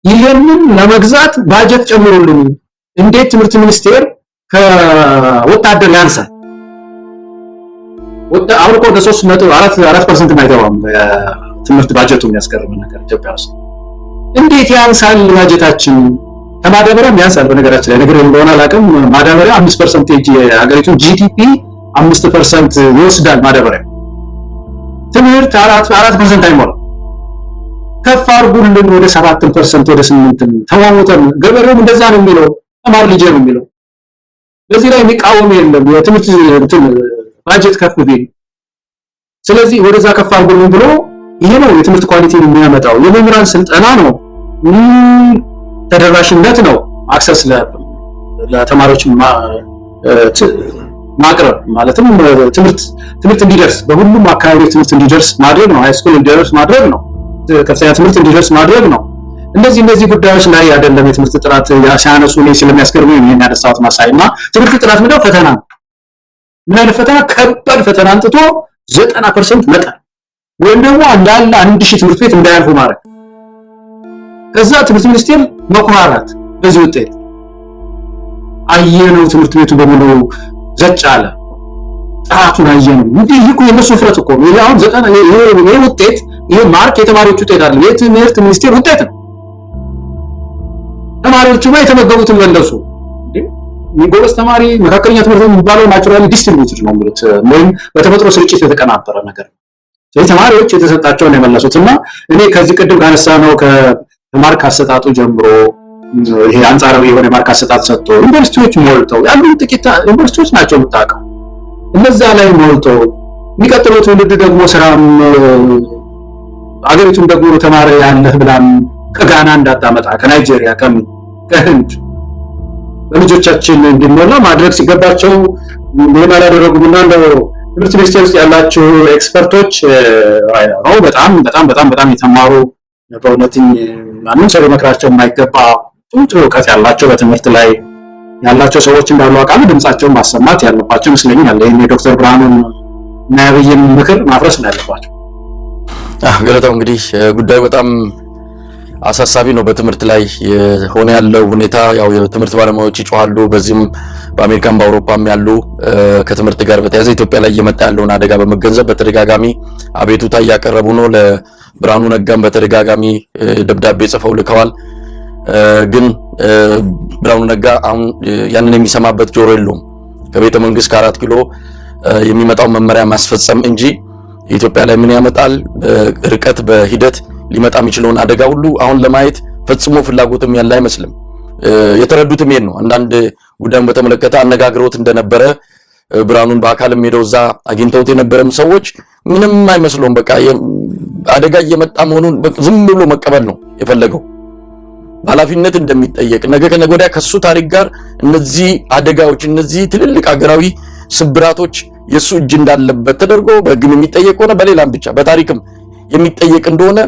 ይሄንን ለመግዛት ባጀት ጨምሩልን። እንዴት ትምህርት ሚኒስቴር ከወታደር ያንሳል? አሁን እኮ 3.4% አይተዋም ትምህርት ባጀቱ የሚያስቀርብ ነገር ኢትዮጵያ ውስጥ እንዴት ያንሳል ባጀታችን? ከማዳበሪያም ያንሳል። በነገራችን ላይ ነገር እንደሆነ አላውቅም። ማዳበሪያ 5% የሀገሪቱን ጂዲፒ 5% ይወስዳል ማዳበሪያ። ትምህርት 4% አይሞላም። ከፍ አድርጉልን ወደ 7% ወደ 8 ተዋውተን ገበሬውም እንደዛ ነው የሚለው ተማር ልጅ ነው የሚለው። በዚህ ላይ የሚቃወም የለም የትምህርት ባጀት ከፍ ቢል። ስለዚህ ወደዛ ከፍ አድርጉልን ብሎ ይሄ ነው የትምህርት ኳሊቲን የሚያመጣው። የመምህራን ስልጠና ነው፣ ተደራሽነት ነው፣ አክሰስ ለተማሪዎች ማቅረብ ማለትም ትምህርት እንዲደርስ በሁሉም አካባቢ ትምህርት እንዲደርስ ማድረግ ነው። ሃይስኩል እንዲደርስ ማድረግ ነው። ከፍተኛ ትምህርት እንዲደርስ ማድረግ ነው። እነዚህ ጉዳዮች ላይ አይደለም የትምህርት ጥራት ሲያነሱ ነው ስለሚያስገርመኝ ነው ያነሳሁት ማሳይና ትምህርት ጥራት ምንድነው? ፈተና ነው። ምን አይነት ፈተና? ከባድ ፈተና አንጥቶ 90% መጣል ወይም ደግሞ አንዳንድ 1000 ትምህርት ቤት እንዳያልፉ ማድረግ። ከዛ ትምህርት ሚኒስቴር መኩራራት በዚህ ውጤት አየነው ትምህርት ቤቱ በሙሉ ዘጭ አለ። ጥራቱን አየነው። እንዲህ ይሄ የነሱ ፍረት እኮ ነው። አሁን 90 ይሄ ውጤት ይሄ ማርክ የተማሪዎች ውጤት አይደለም፣ የትምህርት ሚኒስቴር ውጤት ነው። ተማሪዎቹማ የተመገቡትን መለሱ። ጎበዝ ተማሪ መካከለኛ ትምህርት የሚባለው ናቹራሊ ዲስትሪቢዩትድ ነው ማለት ወይም በተፈጥሮ ስርጭት የተቀናበረ ነገር ነው። ስለዚህ ተማሪዎች የተሰጣቸውን የመለሱትና እኔ ከዚህ ቀደም ካነሳ ነው ከማርክ አሰጣጡ ጀምሮ ይሄ አንጻራዊ የሆነ ማርክ አሰጣጥ ሰጥቶ ዩኒቨርሲቲዎች ሞልተው ያሉ ጥቂት ዩኒቨርሲቲዎች ናቸው የምታውቀው። እነዛ ላይ ሞልተው የሚቀጥለው ትውልድ ደግሞ ስራም አገሪቱን ደግሞ ተማሪ ያለህ ብላም ከጋና እንዳታመጣ ከናይጄሪያ ከህንድ በልጆቻችን እንዲሞላ ማድረግ ሲገባቸው ምን አላደረጉምና እንደው ትምህርት ሚኒስቴር ውስጥ ያላችሁ ኤክስፐርቶች ነው በጣም የተማሩ በእውነት ማንም ሰው መክራቸው የማይገባ ጥሩ እውቀት ያላቸው በትምህርት ላይ ያላቸው ሰዎች እንዳሉ አቃሉ ድምጻቸውን ማሰማት ያለባቸው ይመስለኛል። ይሄን የዶክተር ብርሃኑን እና የአብይን ምክር ማፍረስ ነው ያለባቸው። ገለታው እንግዲህ ጉዳዩ በጣም አሳሳቢ ነው። በትምህርት ላይ ሆነ ያለው ሁኔታ ያው የትምህርት ባለሙያዎች ይጮሃሉ። በዚህም በአሜሪካም በአውሮፓም ያሉ ከትምህርት ጋር በተያያዘ ኢትዮጵያ ላይ እየመጣ ያለውን አደጋ በመገንዘብ በተደጋጋሚ አቤቱታ እያቀረቡ ነው። ለብርሃኑ ነጋም በተደጋጋሚ ደብዳቤ ጽፈው ልከዋል። ግን ብርሃኑ ነጋ አሁን ያንን የሚሰማበት ጆሮ የለውም። ከቤተ መንግስት ከ4 ኪሎ የሚመጣው መመሪያ ማስፈጸም እንጂ ኢትዮጵያ ላይ ምን ያመጣል ርቀት በሂደት ሊመጣ የሚችለውን አደጋ ሁሉ አሁን ለማየት ፈጽሞ ፍላጎትም ያለ አይመስልም። የተረዱትም ይሄን ነው። አንዳንድ ጉዳዩን በተመለከተ አነጋግረውት እንደነበረ ብርሃኑን በአካልም ሄደው እዛ አግኝተውት የነበረም ሰዎች ምንም አይመስለውም። በቃ አደጋ እየመጣ መሆኑን ዝም ብሎ መቀበል ነው የፈለገው። ኃላፊነት እንደሚጠየቅ ነገ ከነገ ወዲያ ከሱ ታሪክ ጋር እነዚህ አደጋዎች እነዚህ ትልልቅ ሀገራዊ ስብራቶች የሱ እጅ እንዳለበት ተደርጎ በግም የሚጠየቅ ሆነ በሌላም ብቻ በታሪክም የሚጠየቅ እንደሆነ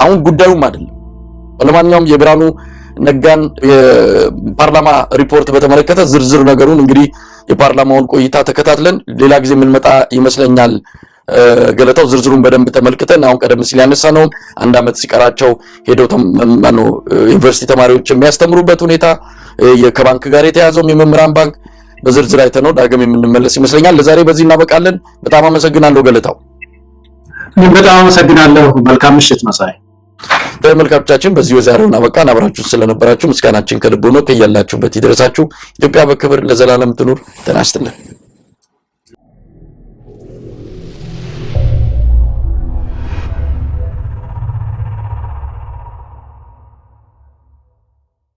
አሁን ጉዳዩም አይደለም። ለማንኛውም የብርሃኑ ነጋን የፓርላማ ሪፖርት በተመለከተ ዝርዝር ነገሩን እንግዲህ የፓርላማውን ቆይታ ተከታትለን ሌላ ጊዜ የምንመጣ ይመስለኛል። ገለታው ዝርዝሩን በደንብ ተመልክተን አሁን ቀደም ሲል ያነሳነው 1 ዓመት ሲቀራቸው ሄደው ዩኒቨርሲቲ ተማሪዎች የሚያስተምሩበት ሁኔታ ከባንክ ጋር የተያዘው የመምህራን ባንክ በዝርዝር አይተነው ዳግም የምንመለስ ይመስለኛል። ለዛሬ በዚህ እናበቃለን። በጣም አመሰግናለሁ ገለታው። በጣም አመሰግናለሁ። መልካም ምሽት መሳይ። ተመልካቾቻችን በዚህ የዛሬውን አበቃን። አብራችሁ ስለነበራችሁ ምስጋናችን ከልብ ነው። ከያላችሁበት ይድረሳችሁ። ኢትዮጵያ በክብር ለዘላለም ትኑር። ጤና ይስጥልን።